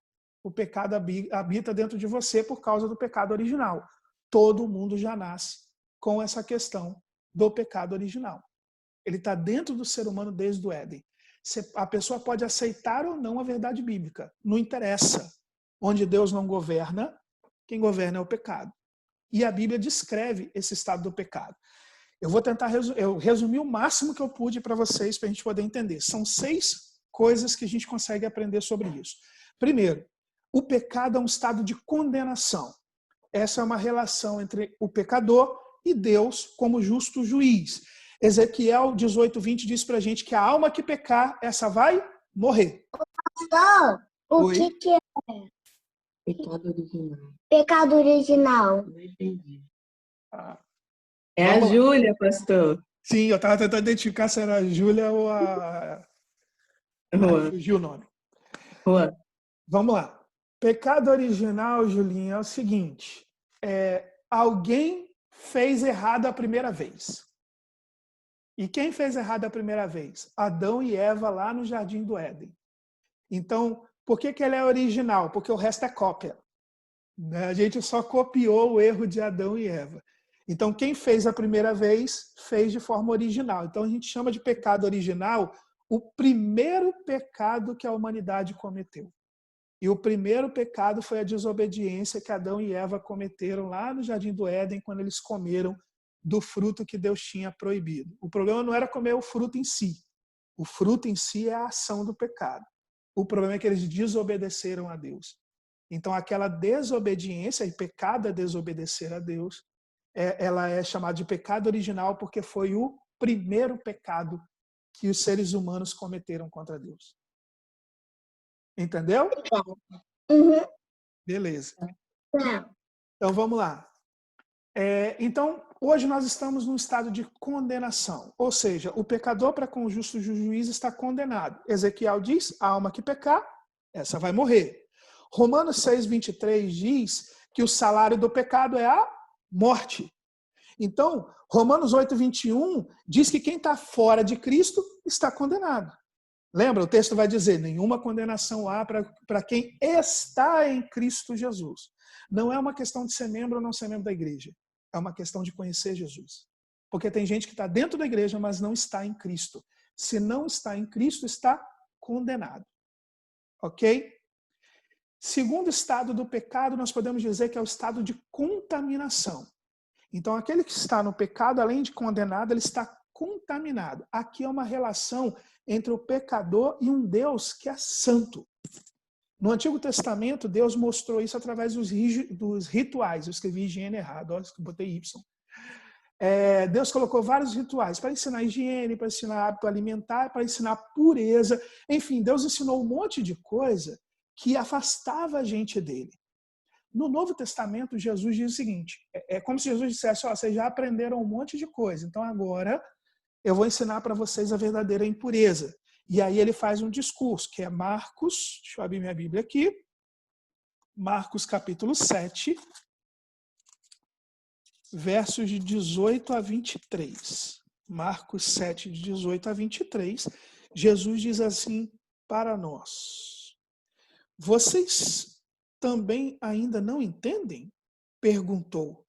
O pecado habita dentro de você por causa do pecado original. Todo mundo já nasce com essa questão do pecado original. Ele está dentro do ser humano desde o Éden. A pessoa pode aceitar ou não a verdade bíblica. Não interessa. Onde Deus não governa, quem governa é o pecado. E a Bíblia descreve esse estado do pecado. Eu vou tentar resumir o máximo que eu pude para vocês, para a gente poder entender. São 6 coisas que a gente consegue aprender sobre isso. Primeiro, o pecado é um estado de condenação. Essa é uma relação entre o pecador e Deus como justo juiz. Ezequiel 18:20 diz para a gente que a alma que pecar, essa vai morrer. O Oi? que é Pecado original. pecado original? Não entendi. Ah, É a vamos lá. Júlia, pastor. Sim, eu estava tentando identificar se era a Júlia ou a... Juan. Fugiu o nome. Juan. Vamos lá. Pecado original, Julinha, é o seguinte. Alguém fez errado a primeira vez. E quem fez errado a primeira vez? Adão e Eva lá no Jardim do Éden. Então, por que ele é original? Porque o resto é cópia. Né? A gente só copiou o erro de Adão e Eva. Então, quem fez a primeira vez, fez de forma original. Então, a gente chama de pecado original o primeiro pecado que a humanidade cometeu. E o primeiro pecado foi a desobediência que Adão e Eva cometeram lá no Jardim do Éden, quando eles comeram do fruto que Deus tinha proibido. O problema não era comer o fruto em si. O fruto em si é a ação do pecado. O problema é que eles desobedeceram a Deus. Então, aquela desobediência, e pecado é desobedecer a Deus, ela é chamada de pecado original porque foi o primeiro pecado que os seres humanos cometeram contra Deus. Entendeu? Uhum. Beleza. Não. Então, vamos lá. Então, hoje nós estamos num estado de condenação. Ou seja, o pecador para com o justo juiz está condenado. Ezequiel diz, a alma que pecar, essa vai morrer. Romanos 6:23 diz que o salário do pecado é a morte. Então, Romanos 8:21 diz que quem está fora de Cristo está condenado. Lembra? O texto vai dizer, nenhuma condenação há para quem está em Cristo Jesus. Não é uma questão de ser membro ou não ser membro da igreja. É uma questão de conhecer Jesus. Porque tem gente que está dentro da igreja, mas não está em Cristo. Se não está em Cristo, está condenado. Ok? Segundo estado do pecado, nós podemos dizer que é o estado de contaminação. Então, aquele que está no pecado, além de condenado, ele está contaminado. Aqui é uma relação entre o pecador e um Deus que é santo. No Antigo Testamento, Deus mostrou isso através dos rituais. Eu escrevi higiene errado, olha, botei Y. Deus colocou vários rituais para ensinar higiene, para ensinar hábito alimentar, para ensinar pureza. Enfim, Deus ensinou um monte de coisa que afastava a gente dele. No Novo Testamento, Jesus diz o seguinte, é como se Jesus dissesse, vocês já aprenderam um monte de coisa, então agora eu vou ensinar para vocês a verdadeira impureza. E aí ele faz um discurso, que é Marcos, deixa eu abrir minha Bíblia aqui, Marcos capítulo 7, versos de 18 a 23. Marcos 7, de 18 a 23, Jesus diz assim para nós, vocês também ainda não entendem? Perguntou.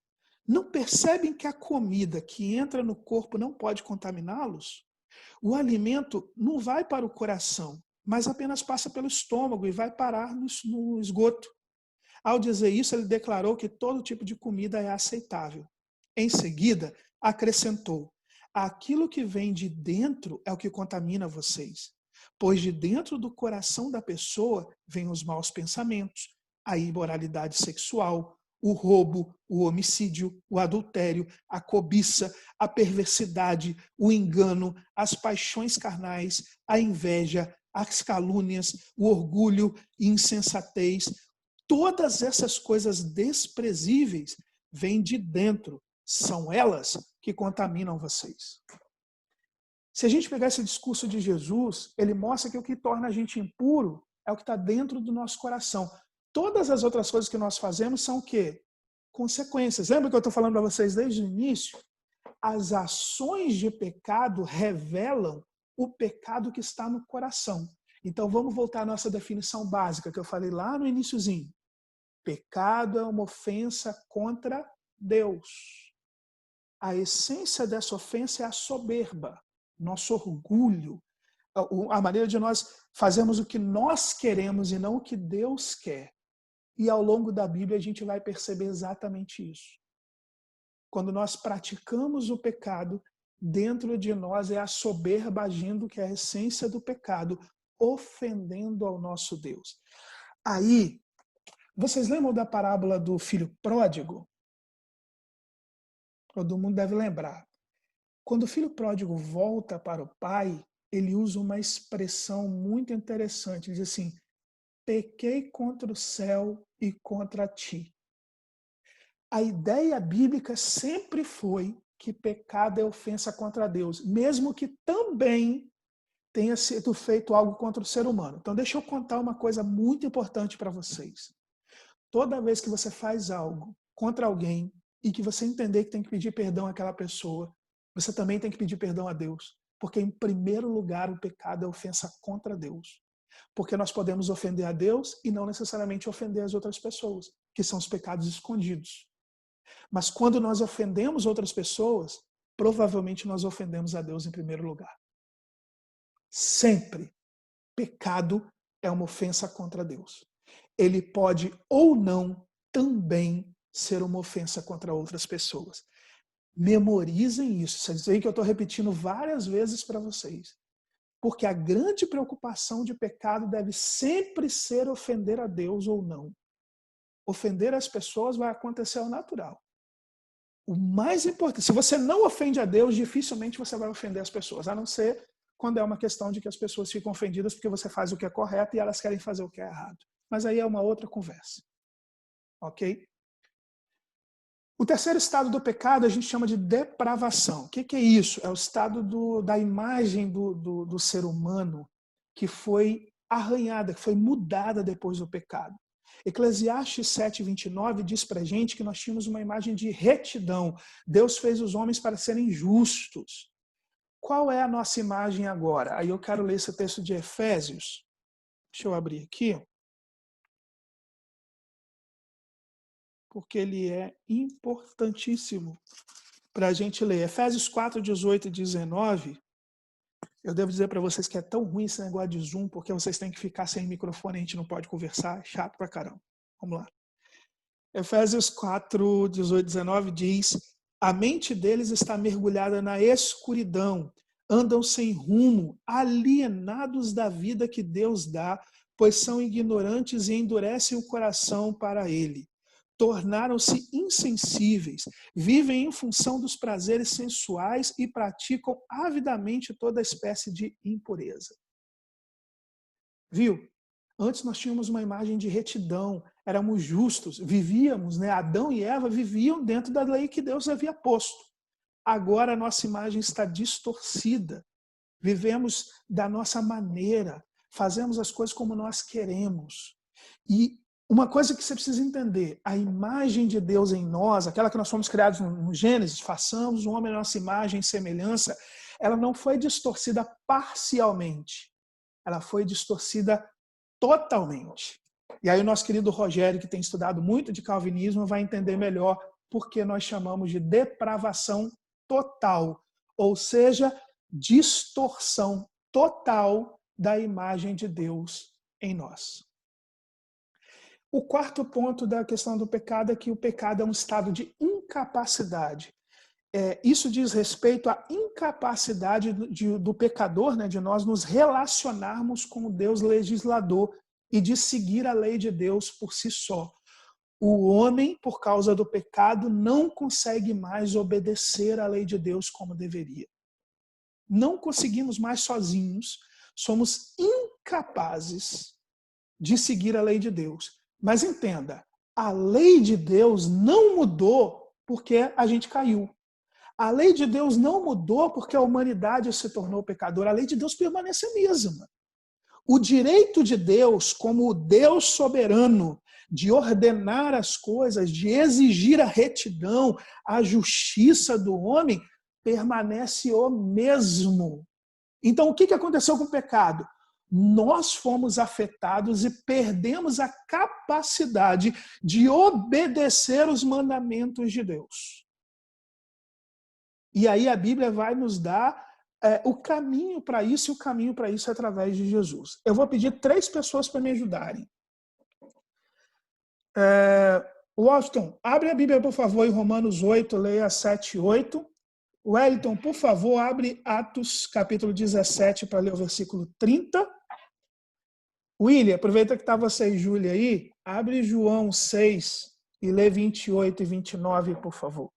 Não percebem que a comida que entra no corpo não pode contaminá-los? O alimento não vai para o coração, mas apenas passa pelo estômago e vai parar no esgoto. Ao dizer isso, ele declarou que todo tipo de comida é aceitável. Em seguida, acrescentou, aquilo que vem de dentro é o que contamina vocês, pois de dentro do coração da pessoa vêm os maus pensamentos, a imoralidade sexual, o roubo, o homicídio, o adultério, a cobiça, a perversidade, o engano, as paixões carnais, a inveja, as calúnias, o orgulho e insensatez. Todas essas coisas desprezíveis vêm de dentro. São elas que contaminam vocês. Se a gente pegar esse discurso de Jesus, ele mostra que o que torna a gente impuro é o que está dentro do nosso coração. Todas as outras coisas que nós fazemos são o quê? Consequências. Lembra que eu estou falando para vocês desde o início? As ações de pecado revelam o pecado que está no coração. Então vamos voltar à nossa definição básica que eu falei lá no iniciozinho. Pecado é uma ofensa contra Deus. A essência dessa ofensa é a soberba, nosso orgulho, a maneira de nós fazermos o que nós queremos e não o que Deus quer. E ao longo da Bíblia a gente vai perceber exatamente isso. Quando nós praticamos o pecado, dentro de nós é a soberba agindo, que é a essência do pecado. ofendendo ao nosso Deus. Aí, vocês lembram da parábola do filho pródigo? Todo mundo deve lembrar. Quando o filho pródigo volta para o pai, ele usa uma expressão muito interessante. Ele diz assim: pequei contra o céu e contra ti. A ideia bíblica sempre foi que pecado é ofensa contra Deus, mesmo que também tenha sido feito algo contra o ser humano. Então, deixa eu contar uma coisa muito importante para vocês. Toda vez que você faz algo contra alguém e que você entender que tem que pedir perdão àquela pessoa, você também tem que pedir perdão a Deus. Porque, em primeiro lugar, o pecado é ofensa contra Deus. Porque nós podemos ofender a Deus e não necessariamente ofender as outras pessoas, que são os pecados escondidos. Mas quando nós ofendemos outras pessoas, provavelmente nós ofendemos a Deus em primeiro lugar. Sempre. Pecado é uma ofensa contra Deus. Ele pode ou não também ser uma ofensa contra outras pessoas. Memorizem isso. Vocês veem que eu estou repetindo várias vezes para vocês. Porque a grande preocupação de pecado deve sempre ser ofender a Deus ou não. Ofender as pessoas vai acontecer ao natural. O mais importante, se você não ofende a Deus, dificilmente você vai ofender as pessoas, a não ser quando é uma questão de que as pessoas ficam ofendidas porque você faz o que é correto e elas querem fazer o que é errado. Mas aí é uma outra conversa. Ok? O terceiro estado do pecado a gente chama de depravação. O que é isso? É o estado da imagem do ser humano que foi arranhada, que foi mudada depois do pecado. Eclesiastes 7:29 diz pra gente que nós tínhamos uma imagem de retidão. Deus fez os homens para serem justos. Qual é a nossa imagem agora? Aí eu quero ler esse texto de Efésios. Deixa eu abrir aqui. Porque ele é importantíssimo para a gente ler. Efésios 4:18 e 19. Eu devo dizer para vocês que é tão ruim esse negócio de Zoom, porque vocês têm que ficar sem microfone, a gente não pode conversar, é chato pra caramba. Vamos lá. Efésios 4:18 e 19 diz: a mente deles está mergulhada na escuridão, andam sem rumo, alienados da vida que Deus dá, pois são ignorantes e endurecem o coração para ele. Tornaram-se insensíveis, vivem em função dos prazeres sensuais e praticam avidamente toda espécie de impureza. Viu? Antes nós tínhamos uma imagem de retidão, éramos justos, vivíamos, né? Adão e Eva viviam dentro da lei que Deus havia posto. Agora a nossa imagem está distorcida, vivemos da nossa maneira, fazemos as coisas como nós queremos. E uma coisa que você precisa entender, a imagem de Deus em nós, aquela que nós fomos criados no Gênesis, façamos o homem a nossa imagem e semelhança, ela não foi distorcida parcialmente, ela foi distorcida totalmente. E aí o nosso querido Rogério, que tem estudado muito de calvinismo, vai entender melhor porque nós chamamos de depravação total, ou seja, distorção total da imagem de Deus em nós. O quarto ponto da questão do pecado é que o pecado é um estado de incapacidade. Isso diz respeito à incapacidade do pecador, né, de nós nos relacionarmos com o Deus legislador e de seguir a lei de Deus por si só. O homem, por causa do pecado, não consegue mais obedecer à lei de Deus como deveria. Não conseguimos mais sozinhos, somos incapazes de seguir a lei de Deus. Mas entenda, a lei de Deus não mudou porque a gente caiu. A lei de Deus não mudou porque a humanidade se tornou pecadora. A lei de Deus permanece a mesma. O direito de Deus, como Deus soberano, de ordenar as coisas, de exigir a retidão, a justiça do homem, permanece o mesmo. Então, o que aconteceu com o pecado? Nós fomos afetados e perdemos a capacidade de obedecer os mandamentos de Deus. E aí a Bíblia vai nos dar o caminho para isso, e o caminho para isso é através de Jesus. Eu vou pedir 3 pessoas para me ajudarem. Washington, abre a Bíblia, por favor, em Romanos 8, leia 7 e 8. Wellington, por favor, abre Atos capítulo 17 para ler o versículo 30. William, aproveita que está você e Júlia aí, abre João 6 e lê 28 e 29, por favor.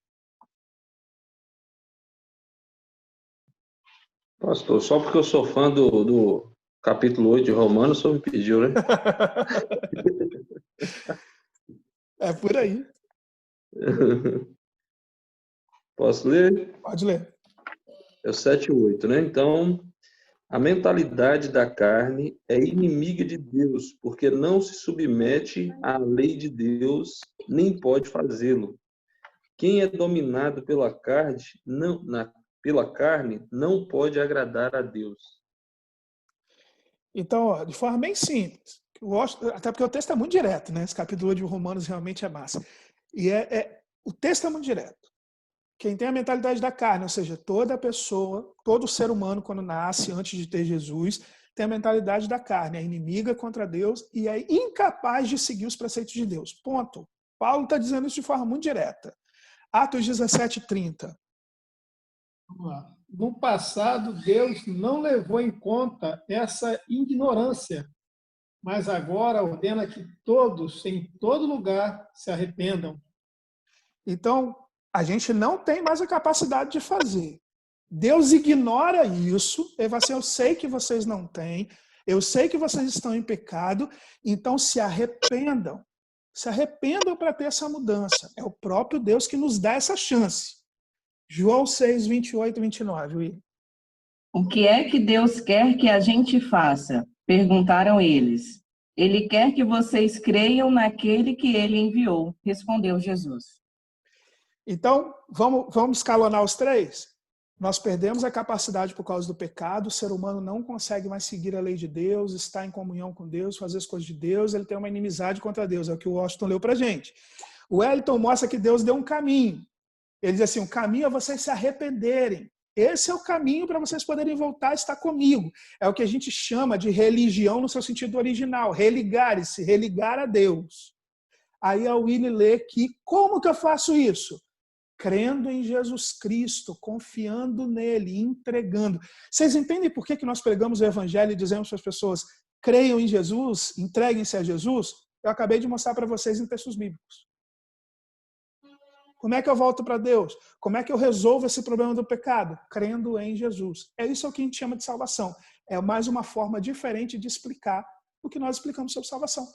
Pastor, só porque eu sou fã do capítulo 8 de Romanos, o senhor me pediu, né? É por aí. Posso ler? Pode ler. É o 7 e 8, né? Então, a mentalidade da carne é inimiga de Deus, porque não se submete à lei de Deus, nem pode fazê-lo. Quem é dominado pela carne não pode agradar a Deus. Então, ó, de forma bem simples, eu gosto, até porque o texto é muito direto, né? Esse capítulo de Romanos realmente é massa. E o texto é muito direto. Quem tem a mentalidade da carne, ou seja, toda pessoa, todo ser humano, quando nasce, antes de ter Jesus, tem a mentalidade da carne, é inimiga contra Deus e é incapaz de seguir os preceitos de Deus. Ponto. Paulo está dizendo isso de forma muito direta. Atos 17:30. Vamos lá. No passado, Deus não levou em conta essa ignorância, mas agora ordena que todos, em todo lugar, se arrependam. Então, a gente não tem mais a capacidade de fazer. Deus ignora isso. Ele fala assim, eu sei que vocês não têm, eu sei que vocês estão em pecado, então se arrependam. Se arrependam para ter essa mudança. É o próprio Deus que nos dá essa chance. João 6, 28 e 29. Will. O que é que Deus quer que a gente faça? Perguntaram eles. Ele quer que vocês creiam naquele que ele enviou, respondeu Jesus. Então, vamos escalonar os três? Nós perdemos a capacidade por causa do pecado, o ser humano não consegue mais seguir a lei de Deus, estar em comunhão com Deus, fazer as coisas de Deus, ele tem uma inimizade contra Deus, é o que o Washington leu pra gente. O Wellington mostra que Deus deu um caminho. Ele diz assim, o caminho é vocês se arrependerem. Esse é o caminho para vocês poderem voltar a estar comigo. É o que a gente chama de religião no seu sentido original, religar-se, religar a Deus. Aí a Willy lê que, como que eu faço isso? Crendo em Jesus Cristo, confiando nele, entregando. Vocês entendem por que nós pregamos o Evangelho e dizemos para as pessoas, creiam em Jesus, entreguem-se a Jesus? Eu acabei de mostrar para vocês em textos bíblicos. Como é que eu volto para Deus? Como é que eu resolvo esse problema do pecado? Crendo em Jesus. É isso que a gente chama de salvação. É mais uma forma diferente de explicar o que nós explicamos sobre salvação.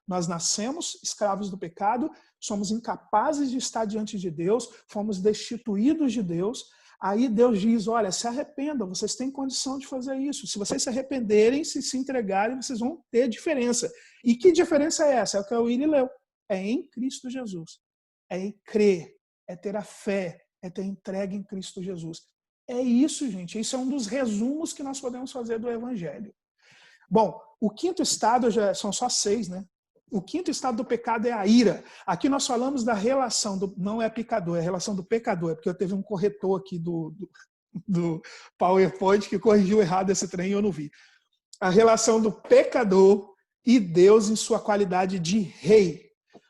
Nós nascemos escravos do pecado, somos incapazes de estar diante de Deus, fomos destituídos de Deus. Aí Deus diz, olha, se arrependam, vocês têm condição de fazer isso. Se vocês se arrependerem, se entregarem, vocês vão ter diferença. E que diferença é essa? É o que o Willy leu. É em Cristo Jesus. É em crer, é ter a fé, é ter entrega em Cristo Jesus. É isso, gente. Isso é um dos resumos que nós podemos fazer do Evangelho. Bom, o quinto estado, são só 6, né? O quinto estado do pecado é a ira. Aqui nós falamos da relação, não é pecador, é a relação do pecador. É porque eu teve um corretor aqui do PowerPoint que corrigiu errado esse trem e eu não vi. A relação do pecador e Deus em sua qualidade de rei.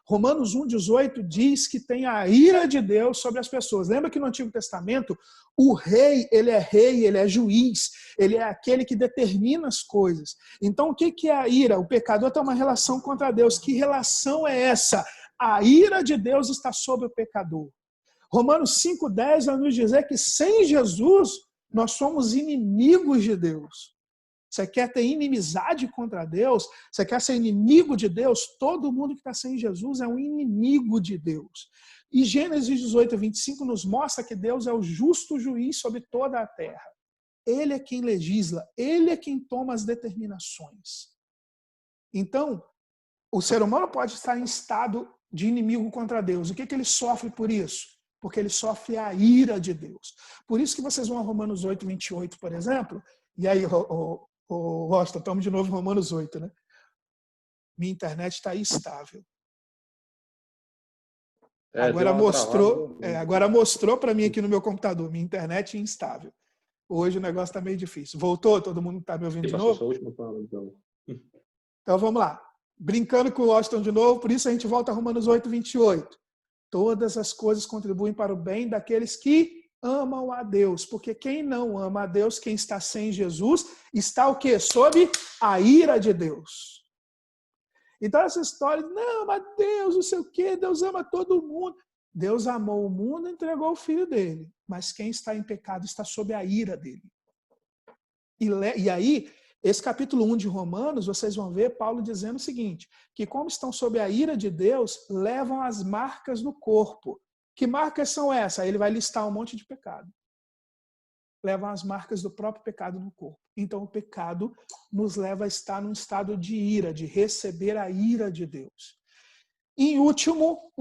Romanos 1,18 diz que tem a ira de Deus sobre as pessoas. Lembra que no Antigo Testamento, o rei, ele é juiz, ele é aquele que determina as coisas. Então, o que é a ira? O pecador tem uma relação contra Deus. Que relação é essa? A ira de Deus está sobre o pecador. Romanos 5,10 vai nos dizer que sem Jesus, nós somos inimigos de Deus. Você quer ter inimizade contra Deus? Você quer ser inimigo de Deus? Todo mundo que está sem Jesus é um inimigo de Deus. E Gênesis 18, 25 nos mostra que Deus é o justo juiz sobre toda a terra. Ele é quem legisla, ele é quem toma as determinações. Então, o ser humano pode estar em estado de inimigo contra Deus. O que ele sofre por isso? Porque ele sofre a ira de Deus. Por isso que vocês vão a Romanos 8, 28, por exemplo, e aí, Washington, estamos de novo em Romanos 8, né? Minha internet está instável. Agora mostrou para mim aqui no meu computador, minha internet é instável. Hoje o negócio está meio difícil. Voltou? Todo mundo está me ouvindo de novo? Então vamos lá. Brincando com o Washington de novo, por isso a gente volta a Romanos 8, 28. Todas as coisas contribuem para o bem daqueles que amam a Deus, porque quem não ama a Deus, quem está sem Jesus, está o quê? Sob a ira de Deus. Então essa história, não, mas Deus, não sei o quê, Deus ama todo mundo. Deus amou o mundo e entregou o Filho dele, mas quem está em pecado está sob a ira dele. E aí, esse capítulo 1 de Romanos, vocês vão ver Paulo dizendo o seguinte, que como estão sob a ira de Deus, levam as marcas no corpo. Que marcas são essas? Aí ele vai listar um monte de pecado. Levam as marcas do próprio pecado no corpo. Então o pecado nos leva a estar num estado de ira, de receber a ira de Deus. Em último,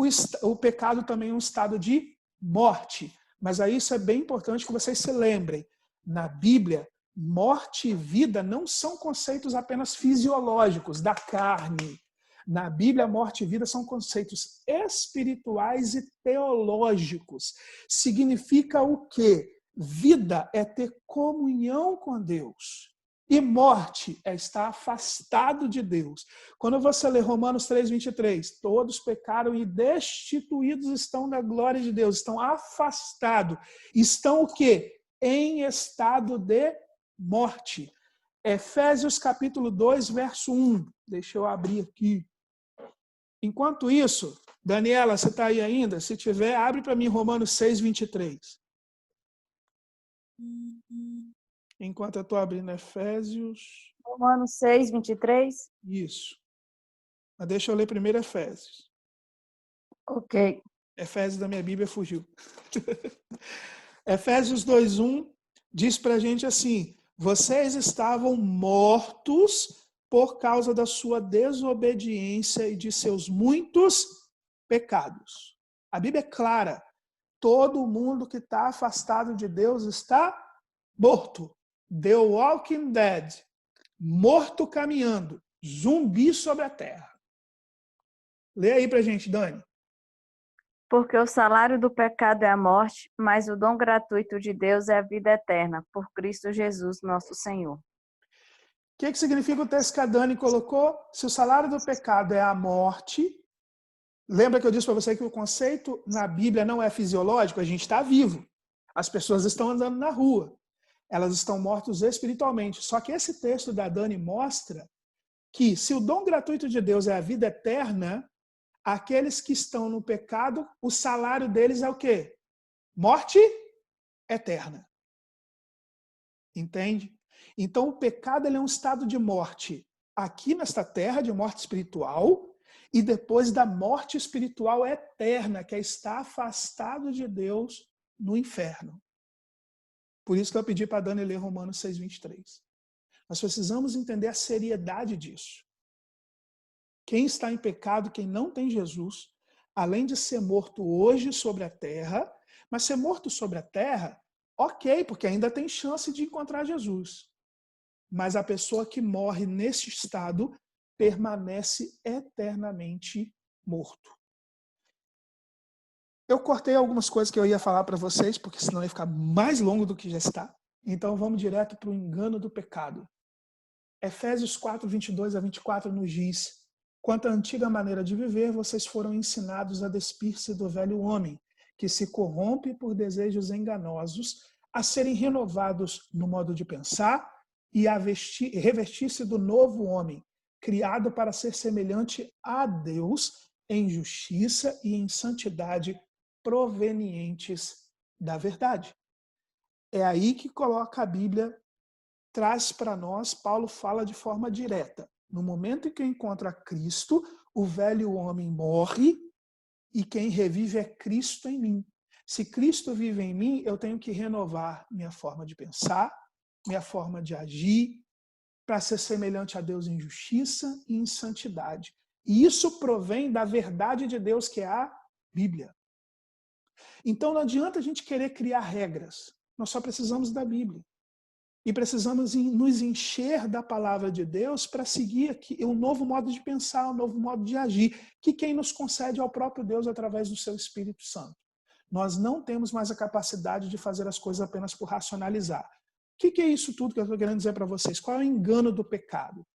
o pecado também é um estado de morte. Mas aí isso é bem importante que vocês se lembrem. Na Bíblia, morte e vida não são conceitos apenas fisiológicos, da carne. Na Bíblia, morte e vida são conceitos espirituais e teológicos. Significa o quê? Vida é ter comunhão com Deus. E morte é estar afastado de Deus. Quando você lê Romanos 3:23, todos pecaram e destituídos estão da glória de Deus, estão afastados. Estão o quê? Em estado de morte. Efésios capítulo 2, verso 1. Deixa eu abrir aqui. Enquanto isso, Daniela, você está aí ainda? Se tiver, abre para mim Romanos 6:23. Enquanto eu estou abrindo Efésios. Romanos 6:23. Isso. Mas deixa eu ler primeiro Efésios. Ok. Efésios da minha Bíblia fugiu. Efésios 2:1 diz para a gente assim: vocês estavam mortos por causa da sua desobediência e de seus muitos pecados. A Bíblia é clara. Todo mundo que está afastado de Deus está morto. The Walking Dead. Morto caminhando. Zumbi sobre a terra. Lê aí pra gente, Dani. Porque o salário do pecado é a morte, mas o dom gratuito de Deus é a vida eterna, por Cristo Jesus, nosso Senhor. O que significa o texto que a Dani colocou? Se o salário do pecado é a morte, lembra que eu disse para você que o conceito na Bíblia não é fisiológico? A gente está vivo. As pessoas estão andando na rua. Elas estão mortas espiritualmente. Só que esse texto da Dani mostra que se o dom gratuito de Deus é a vida eterna, aqueles que estão no pecado, o salário deles é o quê? Morte eterna. Entende? Então o pecado ele é um estado de morte aqui nesta terra, de morte espiritual, e depois da morte espiritual eterna, que é estar afastado de Deus no inferno. Por isso que eu pedi para a Dani ler Romanos 6:23. Nós precisamos entender a seriedade disso. Quem está em pecado, quem não tem Jesus, além de ser morto hoje sobre a terra, mas ser morto sobre a terra, ok, porque ainda tem chance de encontrar Jesus. Mas a pessoa que morre nesse estado permanece eternamente morto. Eu cortei algumas coisas que eu ia falar para vocês, porque senão ia ficar mais longo do que já está. Então vamos direto para o engano do pecado. Efésios 4:22-24 nos diz: quanto à antiga maneira de viver, vocês foram ensinados a despir-se do velho homem, que se corrompe por desejos enganosos, a serem renovados no modo de pensar e a revestir-se do novo homem, criado para ser semelhante a Deus em justiça e em santidade provenientes da verdade. É aí que coloca a Bíblia, traz para nós, Paulo fala de forma direta. No momento em que eu encontro a Cristo, o velho homem morre e quem revive é Cristo em mim. Se Cristo vive em mim, eu tenho que renovar minha forma de pensar, minha forma de agir, para ser semelhante a Deus em justiça e em santidade. E isso provém da verdade de Deus, que é a Bíblia. Então não adianta a gente querer criar regras. Nós só precisamos da Bíblia. E precisamos nos encher da palavra de Deus para seguir aqui um novo modo de pensar, um novo modo de agir, que quem nos concede é o próprio Deus através do seu Espírito Santo. Nós não temos mais a capacidade de fazer as coisas apenas por racionalizar. O que é isso tudo que eu estou querendo dizer para vocês? Qual é o engano do pecado?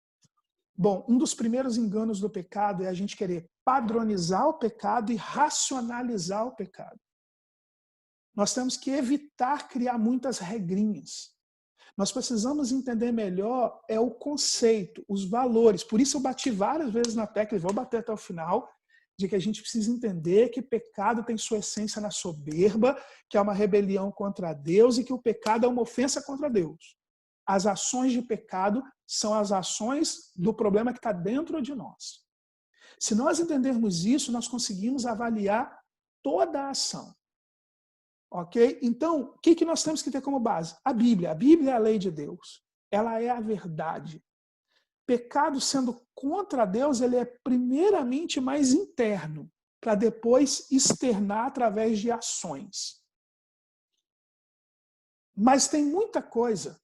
Bom, um dos primeiros enganos do pecado é a gente querer padronizar o pecado e racionalizar o pecado. Nós temos que evitar criar muitas regrinhas. Nós precisamos entender melhor o conceito, os valores. Por isso eu bati várias vezes na tecla, e vou bater até o final, de que a gente precisa entender que pecado tem sua essência na soberba, que é uma rebelião contra Deus e que o pecado é uma ofensa contra Deus. As ações de pecado são as ações do problema que está dentro de nós. Se nós entendermos isso, nós conseguimos avaliar toda a ação. Ok? Então, o que nós temos que ter como base? A Bíblia. A Bíblia é a lei de Deus. Ela é a verdade. Pecado sendo contra Deus, ele é primeiramente mais interno, para depois externar através de ações. Mas tem muita coisa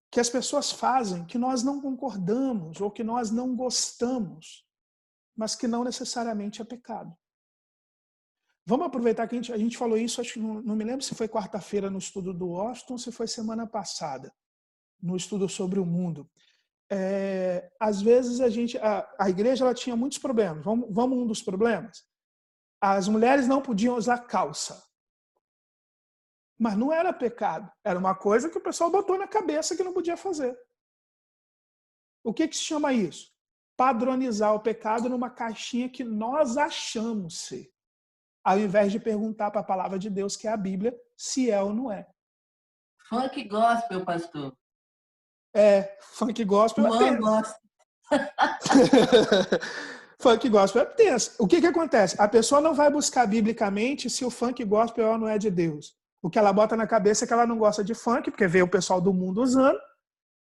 que as pessoas fazem que nós não concordamos ou que nós não gostamos, mas que não necessariamente é pecado. Vamos aproveitar que a gente falou isso, acho que não me lembro se foi quarta-feira no estudo do Washington ou se foi semana passada, no estudo sobre o mundo. Às vezes a igreja ela tinha muitos problemas. Vamos um dos problemas? As mulheres não podiam usar calça. Mas não era pecado. Era uma coisa que o pessoal botou na cabeça que não podia fazer. O que se chama isso? Padronizar o pecado numa caixinha que nós achamos ser. Ao invés de perguntar para a palavra de Deus, que é a Bíblia, se é ou não é. Funk gospel, pastor. Funk gospel é tenso. Gosta. Funk gospel é tenso. O que acontece? A pessoa não vai buscar biblicamente se o funk gospel é ou não é de Deus. O que ela bota na cabeça é que ela não gosta de funk, porque vê o pessoal do mundo usando,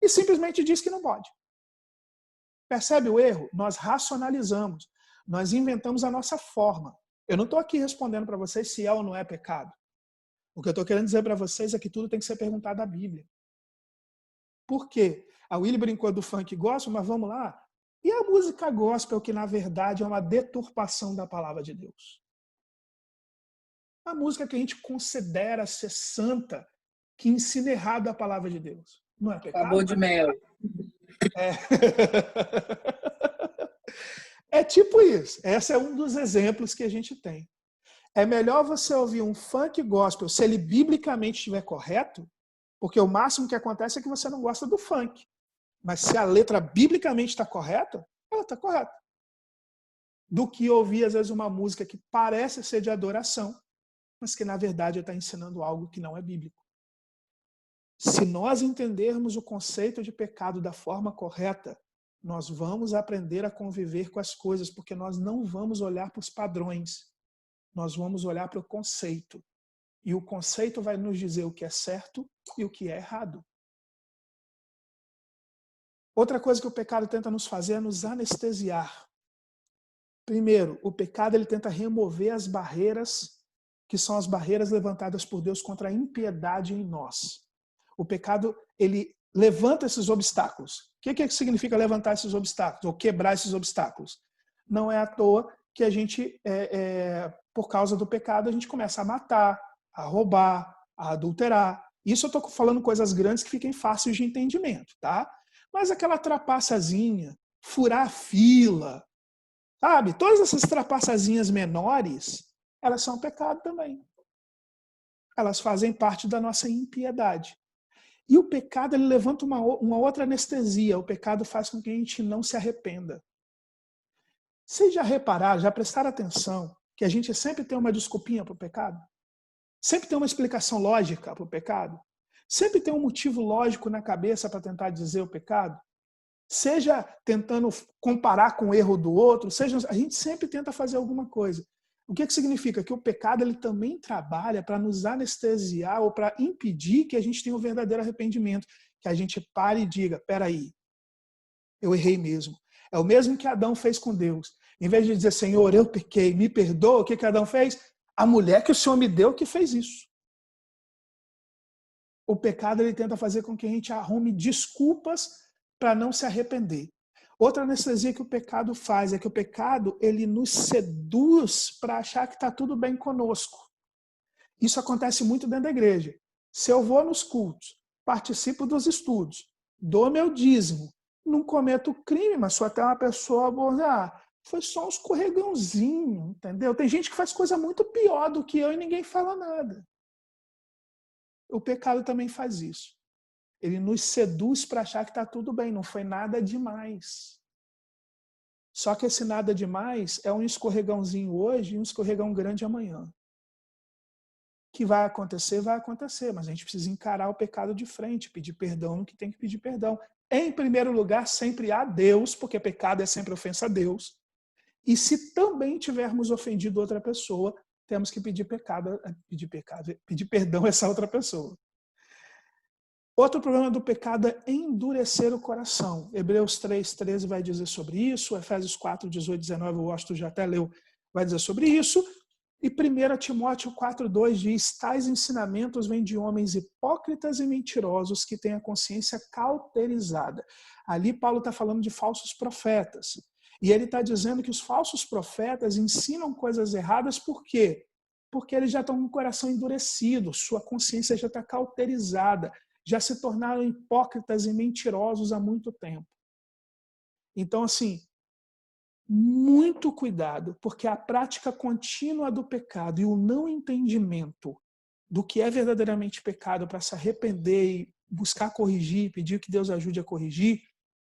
e simplesmente diz que não pode. Percebe o erro? Nós racionalizamos. Nós inventamos a nossa forma. Eu não estou aqui respondendo para vocês se é ou não é pecado. O que eu estou querendo dizer para vocês é que tudo tem que ser perguntado à Bíblia. Por quê? A Willy brincou do funk gospel, mas vamos lá. E a música gospel, que na verdade é uma deturpação da palavra de Deus? A música que a gente considera ser santa, que ensina errado a palavra de Deus. Não é pecado? Sabor de mel. É tipo isso. Esse é um dos exemplos que a gente tem. É melhor você ouvir um funk gospel, se ele biblicamente estiver correto, porque o máximo que acontece é que você não gosta do funk. Mas se a letra biblicamente está correta, ela está correta. Do que ouvir, às vezes, uma música que parece ser de adoração, mas que, na verdade, está ensinando algo que não é bíblico. Se nós entendermos o conceito de pecado da forma correta, nós vamos aprender a conviver com as coisas, porque nós não vamos olhar para os padrões, nós vamos olhar para o conceito. E o conceito vai nos dizer o que é certo e o que é errado. Outra coisa que o pecado tenta nos fazer é nos anestesiar. Primeiro, o pecado ele tenta remover as barreiras, que são as barreiras levantadas por Deus contra a impiedade em nós. O pecado, ele levanta esses obstáculos. O que significa levantar esses obstáculos? Ou quebrar esses obstáculos? Não é à toa que a gente, por causa do pecado, a gente começa a matar, a roubar, a adulterar. Isso eu estou falando coisas grandes que fiquem fáceis de entendimento, tá? Mas aquela trapaçazinha, furar a fila, sabe? Todas essas trapaçazinhas menores, elas são pecado também. Elas fazem parte da nossa impiedade. E o pecado, ele levanta uma outra anestesia. O pecado faz com que a gente não se arrependa. Vocês já repararam, já prestaram atenção que a gente sempre tem uma desculpinha para o pecado? Sempre tem uma explicação lógica para o pecado? Sempre tem um motivo lógico na cabeça para tentar dizer o pecado? Seja tentando comparar com o erro do outro, a gente sempre tenta fazer alguma coisa. O que significa? Que o pecado ele também trabalha para nos anestesiar ou para impedir que a gente tenha um verdadeiro arrependimento. Que a gente pare e diga, peraí, eu errei mesmo. É o mesmo que Adão fez com Deus. Em vez de dizer, Senhor, eu pequei, me perdoa, o que Adão fez? A mulher que o Senhor me deu que fez isso. O pecado ele tenta fazer com que a gente arrume desculpas para não se arrepender. Outra anestesia que o pecado faz é que o pecado ele nos seduz para achar que está tudo bem conosco. Isso acontece muito dentro da igreja. Se eu vou nos cultos, participo dos estudos, dou meu dízimo, não cometo crime, mas sou até uma pessoa boa, foi só um escorregãozinho, entendeu? Tem gente que faz coisa muito pior do que eu e ninguém fala nada. O pecado também faz isso. Ele nos seduz para achar que está tudo bem, não foi nada demais. Só que esse nada demais é um escorregãozinho hoje e um escorregão grande amanhã. Que vai acontecer, mas a gente precisa encarar o pecado de frente, pedir perdão no que tem que pedir perdão. Em primeiro lugar, sempre a Deus, porque pecado é sempre ofensa a Deus. E se também tivermos ofendido outra pessoa, temos que pedir perdão a essa outra pessoa. Outro problema do pecado é endurecer o coração. Hebreus 3:13 vai dizer sobre isso, Efésios 4:18, 19, o Austin já até leu, vai dizer sobre isso. E 1 Timóteo 4:2 diz, tais ensinamentos vêm de homens hipócritas e mentirosos que têm a consciência cauterizada. Ali Paulo está falando de falsos profetas. E ele está dizendo que os falsos profetas ensinam coisas erradas, por quê? Porque eles já estão com o coração endurecido, sua consciência já está cauterizada, já se tornaram hipócritas e mentirosos há muito tempo. Então, assim, muito cuidado, porque a prática contínua do pecado e o não entendimento do que é verdadeiramente pecado para se arrepender e buscar corrigir, pedir que Deus ajude a corrigir,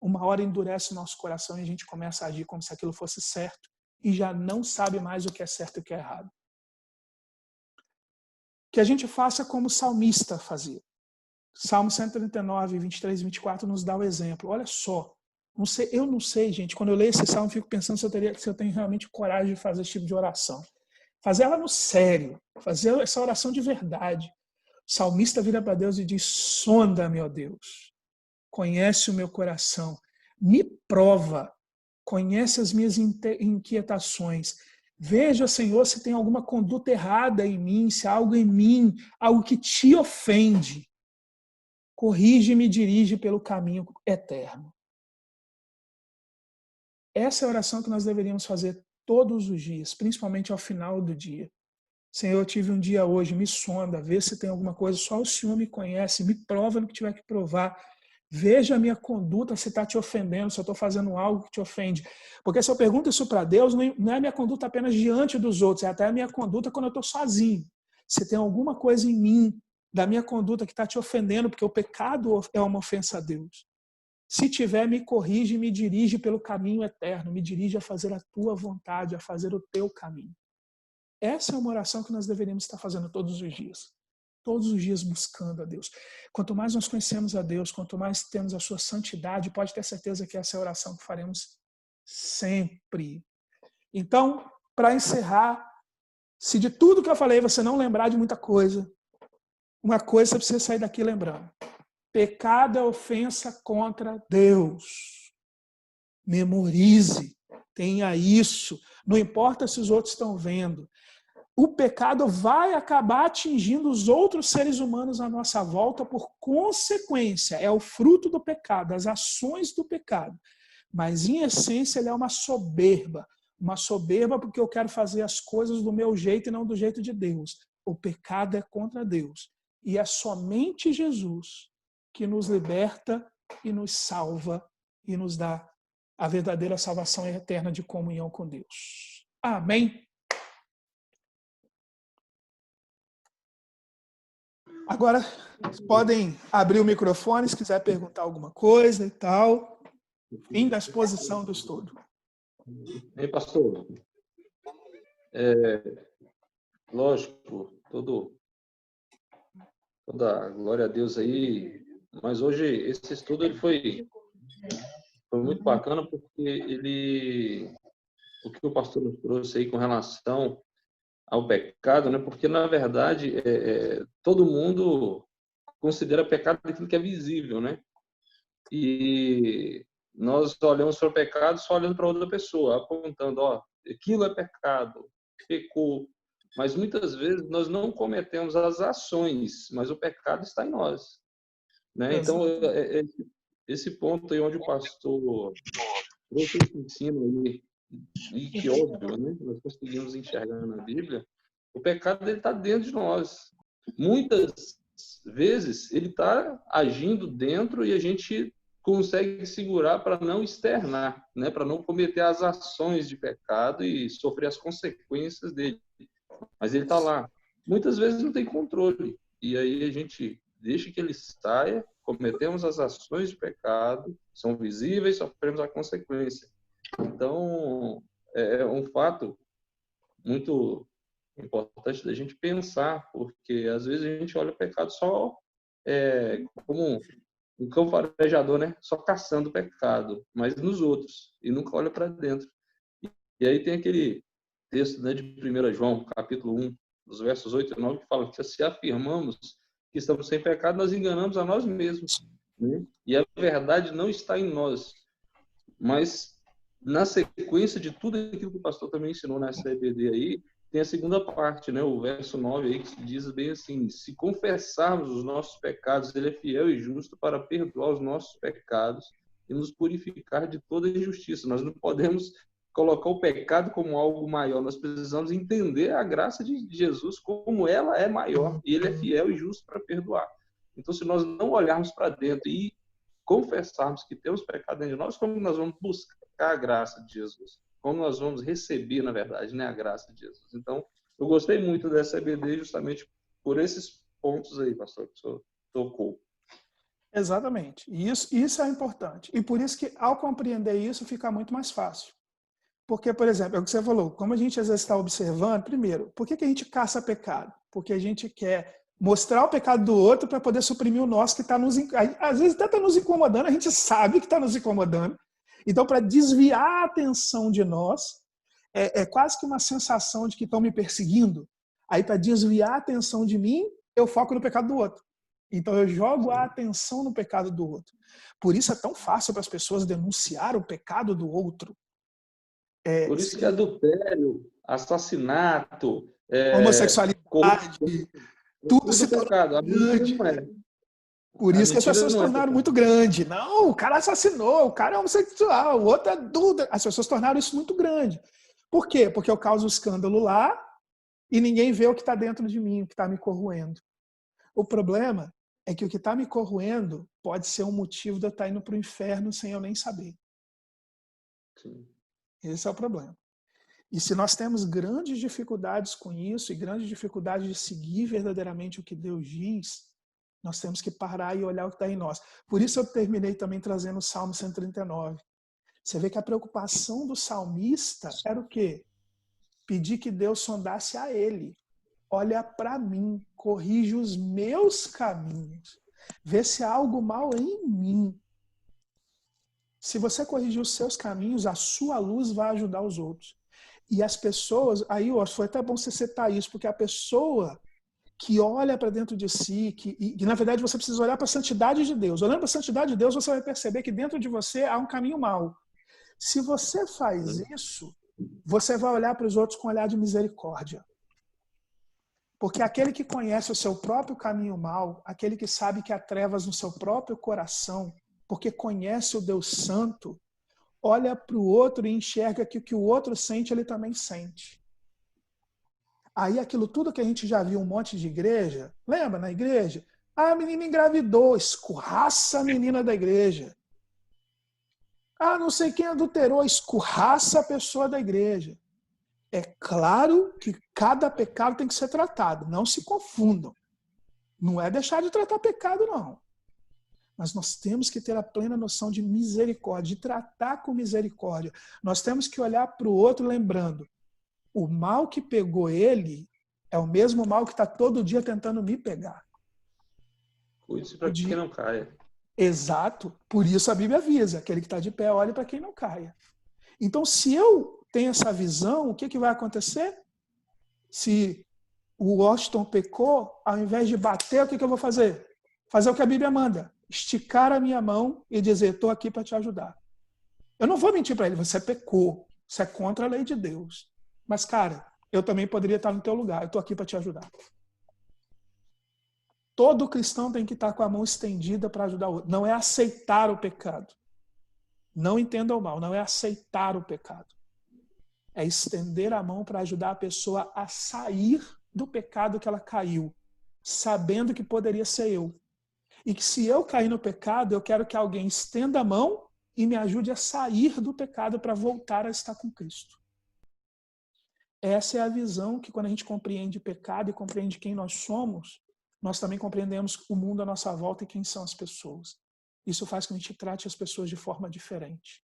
uma hora endurece o nosso coração e a gente começa a agir como se aquilo fosse certo e já não sabe mais o que é certo e o que é errado. Que a gente faça como o salmista fazia. Salmo 139, 23 e 24 nos dá o exemplo. Olha só, eu não sei, gente, quando eu leio esse salmo, eu fico pensando se eu tenho realmente coragem de fazer esse tipo de oração. Fazer ela no sério, fazer essa oração de verdade. O salmista vira para Deus e diz, sonda-me, ó Deus, conhece o meu coração, me prova, conhece as minhas inquietações. Veja, Senhor, se tem alguma conduta errada em mim, se há algo em mim, algo que te ofende. Corrige-me e dirige pelo caminho eterno. Essa é a oração que nós deveríamos fazer todos os dias, principalmente ao final do dia. Senhor, eu tive um dia hoje, me sonda, vê se tem alguma coisa, só o Senhor me conhece, me prova no que tiver que provar. Veja a minha conduta, se está te ofendendo, se eu estou fazendo algo que te ofende. Porque se eu pergunto isso para Deus, não é a minha conduta apenas diante dos outros, é até a minha conduta quando eu estou sozinho. Se tem alguma coisa em mim, da minha conduta que está te ofendendo, porque o pecado é uma ofensa a Deus. Se tiver, me corrige e me dirige pelo caminho eterno, me dirige a fazer a tua vontade, a fazer o teu caminho. Essa é uma oração que nós deveríamos estar fazendo todos os dias. Todos os dias buscando a Deus. Quanto mais nós conhecemos a Deus, quanto mais temos a sua santidade, pode ter certeza que essa é a oração que faremos sempre. Então, para encerrar, se de tudo que eu falei você não lembrar de muita coisa, uma coisa você precisa sair daqui lembrando. Pecado é ofensa contra Deus. Memorize, tenha isso. Não importa se os outros estão vendo. O pecado vai acabar atingindo os outros seres humanos à nossa volta por consequência. É o fruto do pecado, as ações do pecado. Mas, em essência, ele é uma soberba. Uma soberba porque eu quero fazer as coisas do meu jeito e não do jeito de Deus. O pecado é contra Deus. E é somente Jesus que nos liberta e nos salva e nos dá a verdadeira salvação eterna de comunhão com Deus. Amém? Agora, podem abrir o microfone se quiser perguntar alguma coisa e tal. Fim da exposição do estudo. Ei, pastor. Lógico, toda glória a Deus aí, mas hoje esse estudo ele foi muito bacana porque o que o pastor nos trouxe aí com relação ao pecado, né? Porque na verdade todo mundo considera pecado aquilo que é visível, né? E nós olhamos para o pecado só olhando para outra pessoa, apontando, ó, aquilo é pecado, pecou. Mas muitas vezes nós não cometemos as ações, mas o pecado está em nós, né? Então esse ponto aí onde o pastor trouxe esse ensino aí, e que óbvio, né? Nós conseguimos enxergar na Bíblia, o pecado ele está dentro de nós. Muitas vezes ele está agindo dentro e a gente consegue segurar para não externar, né? Para não cometer as ações de pecado e sofrer as consequências dele. Mas ele está lá. Muitas vezes não tem controle. e aí a gente deixa que ele saia, cometemos as ações de pecado, são visíveis, sofremos a consequência. Então, é um fato muito importante da gente pensar, porque às vezes a gente olha o pecado só como um cão farejador, né? Só caçando o pecado, mas nos outros, e nunca olha para dentro. E aí tem aquele texto, né, de 1 João, capítulo 1, dos versos 8 e 9, que fala que se afirmamos que estamos sem pecado, nós enganamos a nós mesmos, né? E a verdade não está em nós. Mas, na sequência de tudo aquilo que o pastor também ensinou nessa EBD aí, tem a segunda parte, né? O verso 9 aí, que diz bem assim: se confessarmos os nossos pecados, ele é fiel e justo para perdoar os nossos pecados e nos purificar de toda injustiça. Nós não podemos colocar o pecado como algo maior, nós precisamos entender a graça de Jesus como ela é maior, e ele é fiel e justo para perdoar. Então, se nós não olharmos para dentro e confessarmos que temos pecado dentro de nós, como nós vamos buscar a graça de Jesus? Como nós vamos receber, na verdade, né, a graça de Jesus? Então, eu gostei muito dessa EBD justamente por esses pontos aí, pastor, que o senhor tocou. Exatamente. Isso é importante. E por isso que, ao compreender isso, fica muito mais fácil. Porque, por exemplo, é o que você falou, como a gente às vezes está observando, primeiro, por que a gente caça pecado? Porque a gente quer mostrar o pecado do outro para poder suprimir o nosso que está nos... Às vezes até está nos incomodando, a gente sabe que está nos incomodando. Então, para desviar a atenção de nós, é quase que uma sensação de que estão me perseguindo. Aí, para desviar a atenção de mim, eu foco no pecado do outro. Então, eu jogo a atenção no pecado do outro. Por isso é tão fácil para as pessoas denunciar o pecado do outro. Por isso que adultério, assassinato, homossexualidade, tudo se torna grande. Por isso que as pessoas se tornaram muito grande. Não, o cara assassinou, o cara é homossexual, o outro é dúvida. As pessoas tornaram isso muito grande. Por quê? Porque eu causo escândalo lá e ninguém vê o que está dentro de mim, o que está me corroendo. O problema é que o que está me corroendo pode ser um motivo de eu estar indo para o inferno sem eu nem saber. Sim. Esse é o problema. E se nós temos grandes dificuldades com isso e grandes dificuldades de seguir verdadeiramente o que Deus diz, nós temos que parar e olhar o que está em nós. Por isso eu terminei também trazendo o Salmo 139. Você vê que a preocupação do salmista era o quê? Pedir que Deus sondasse a ele. Olha para mim, corrige os meus caminhos. Vê se há algo mal em mim. Se você corrigir os seus caminhos, a sua luz vai ajudar os outros. E as pessoas, aí foi até bom você citar isso, porque a pessoa que olha para dentro de si, e na verdade você precisa olhar para a santidade de Deus. Olhando para a santidade de Deus, você vai perceber que dentro de você há um caminho mau. Se você faz isso, você vai olhar para os outros com um olhar de misericórdia. Porque aquele que conhece o seu próprio caminho mau, aquele que sabe que há trevas no seu próprio coração, porque conhece o Deus Santo, olha para o outro e enxerga que o que o outro sente, ele também sente. Aí aquilo tudo que a gente já viu um monte de igreja, lembra na igreja? Ah, a menina engravidou, escorraça a menina da igreja. Ah, não sei quem adulterou, escorraça a pessoa da igreja. É claro que cada pecado tem que ser tratado, não se confundam. Não é deixar de tratar pecado, não. Mas nós temos que ter a plena noção de misericórdia, de tratar com misericórdia. Nós temos que olhar para o outro lembrando, o mal que pegou ele é o mesmo mal que está todo dia tentando me pegar. Cuide-se para que não caia. Exato. Por isso a Bíblia avisa, aquele que está de pé, olhe para quem não caia. Então, se eu tenho essa visão, o que vai acontecer? Se o Washington pecou, ao invés de bater, o que eu vou fazer? Fazer o que a Bíblia manda. Esticar a minha mão e dizer, estou aqui para te ajudar. Eu não vou mentir para ele, você pecou, você é contra a lei de Deus. Mas, cara, eu também poderia estar no teu lugar, eu estou aqui para te ajudar. Todo cristão tem que estar com a mão estendida para ajudar o outro. Não é aceitar o pecado. Não entendam mal, não é aceitar o pecado. É estender a mão para ajudar a pessoa a sair do pecado que ela caiu, sabendo que poderia ser eu. E que se eu cair no pecado, eu quero que alguém estenda a mão e me ajude a sair do pecado para voltar a estar com Cristo. Essa é a visão que, quando a gente compreende pecado e compreende quem nós nós também compreendemos o mundo à nossa volta e quem são as pessoas. Isso faz com que a gente trate as pessoas de forma diferente.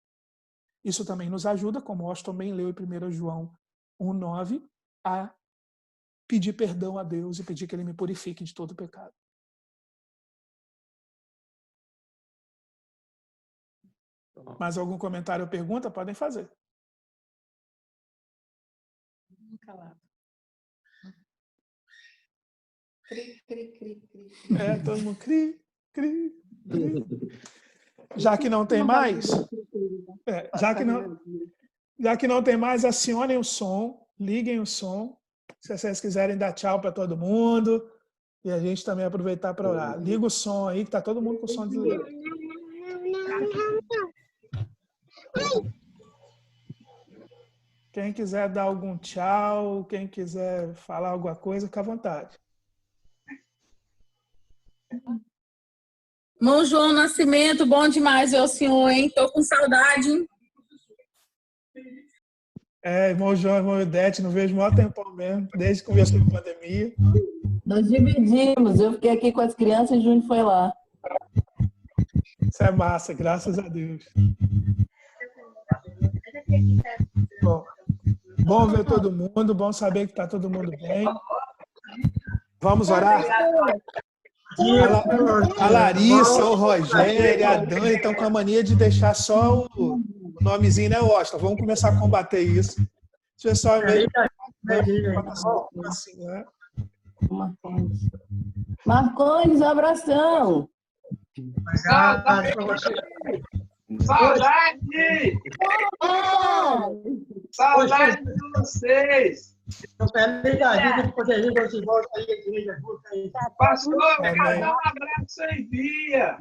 Isso também nos ajuda, como o Washington bem leu em 1 João 1,9, a pedir perdão a Deus e pedir que Ele me purifique de todo pecado. Mais algum comentário ou pergunta? Podem fazer. Calado. Todo mundo cri, cri, cri. Já que não tem mais, já que não tem mais, acionem o som, liguem o som. Se vocês quiserem dar tchau para todo mundo e a gente também aproveitar para orar. Liga o som aí, que está todo mundo com o som desligado. Quem quiser dar algum tchau, quem quiser falar alguma coisa, fica à vontade. Irmão João Nascimento, bom demais ver o senhor, hein? Tô com saudade. Irmão João, irmão Idete, não vejo o maior tempão mesmo, desde que começou a pandemia. Nós dividimos, eu fiquei aqui com as crianças e o Júnior foi lá. Isso é massa, graças a Deus. Bom ver todo mundo, bom saber que está todo mundo bem. Vamos orar? A Larissa, o Rogério, a Dani estão com a mania de deixar só o nomezinho, né, Washington? Vamos começar a combater isso. Deixa eu só ver. Assim, né? Marcones, um abração. Saudade! Saudade de vocês! Pastor, me dá um abraço aí, Bia!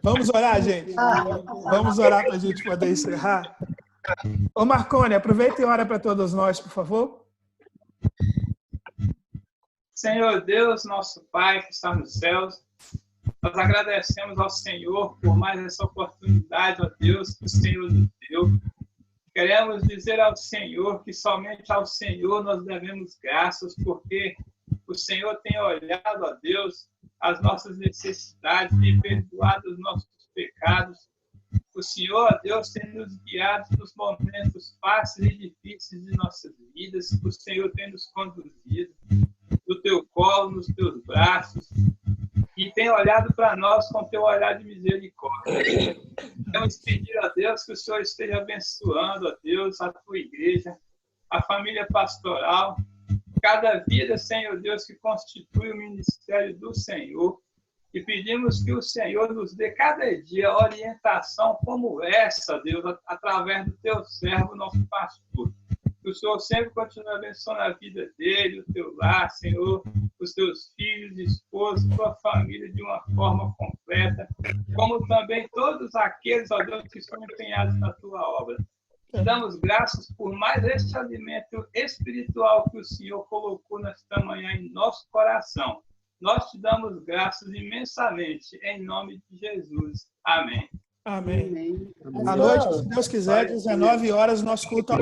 Vamos orar, gente? Vamos orar para a gente poder encerrar? Ô Marcone, aproveita e ora para todos nós, por favor. Senhor Deus, nosso Pai que está nos céus, nós agradecemos ao Senhor por mais essa oportunidade, ó Deus, que o Senhor nos deu. Queremos dizer ao Senhor que somente ao Senhor nós devemos graças, porque o Senhor tem olhado, ó Deus, as nossas necessidades, tem perdoado os nossos pecados. O Senhor, ó Deus, tem nos guiado nos momentos fáceis e difíceis de nossas vidas. O Senhor tem nos conduzido no teu colo, nos teus braços, e tem olhado para nós com teu olhar de misericórdia. Queremos pedir a Deus que o Senhor esteja abençoando, ó Deus, a tua igreja, a família pastoral, cada vida, Senhor Deus, que constitui o ministério do Senhor. E pedimos que o Senhor nos dê cada dia orientação como essa, Deus, através do teu servo, nosso pastor. Que o Senhor sempre continue abençoando a vida dele, o teu lar, Senhor, os teus filhos, esposa, tua família de uma forma completa, como também todos aqueles, ó Deus, que estão empenhados na tua obra. Te damos graças por mais este alimento espiritual que o Senhor colocou nesta manhã em nosso coração. Nós te damos graças imensamente, em nome de Jesus. Amém. Amém. À noite, se Deus quiser, 19 horas, nosso culto.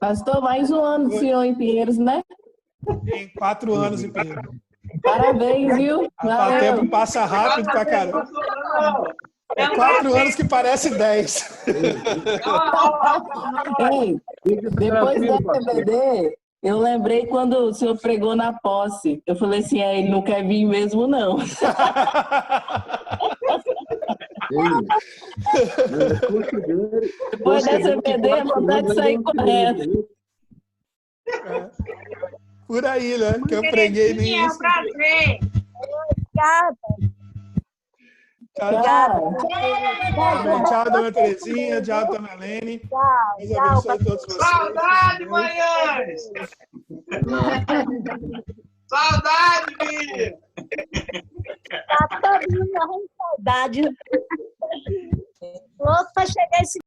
Pastor, mais um ano do senhor em Pinheiros, né? Tem 4 anos em Pinheiros. Parabéns, viu? O tempo passa rápido pra caramba. É 4 anos que parece 10. Ei, depois da DVD, eu lembrei quando o senhor pregou na posse. Eu falei assim, ele não quer vir mesmo, não. Depois dessa DVD, a vontade de sair correndo. Por aí, né? Que eu preguei nisso. É um prazer. Tchau. Tchau, dona Terezinha. Tchau, dona Helene. Deus abençoe todos vocês. Saudade, Maiães! Saudade, Bia! Tá todo mundo morrendo de saudade. Louco pra chegar esse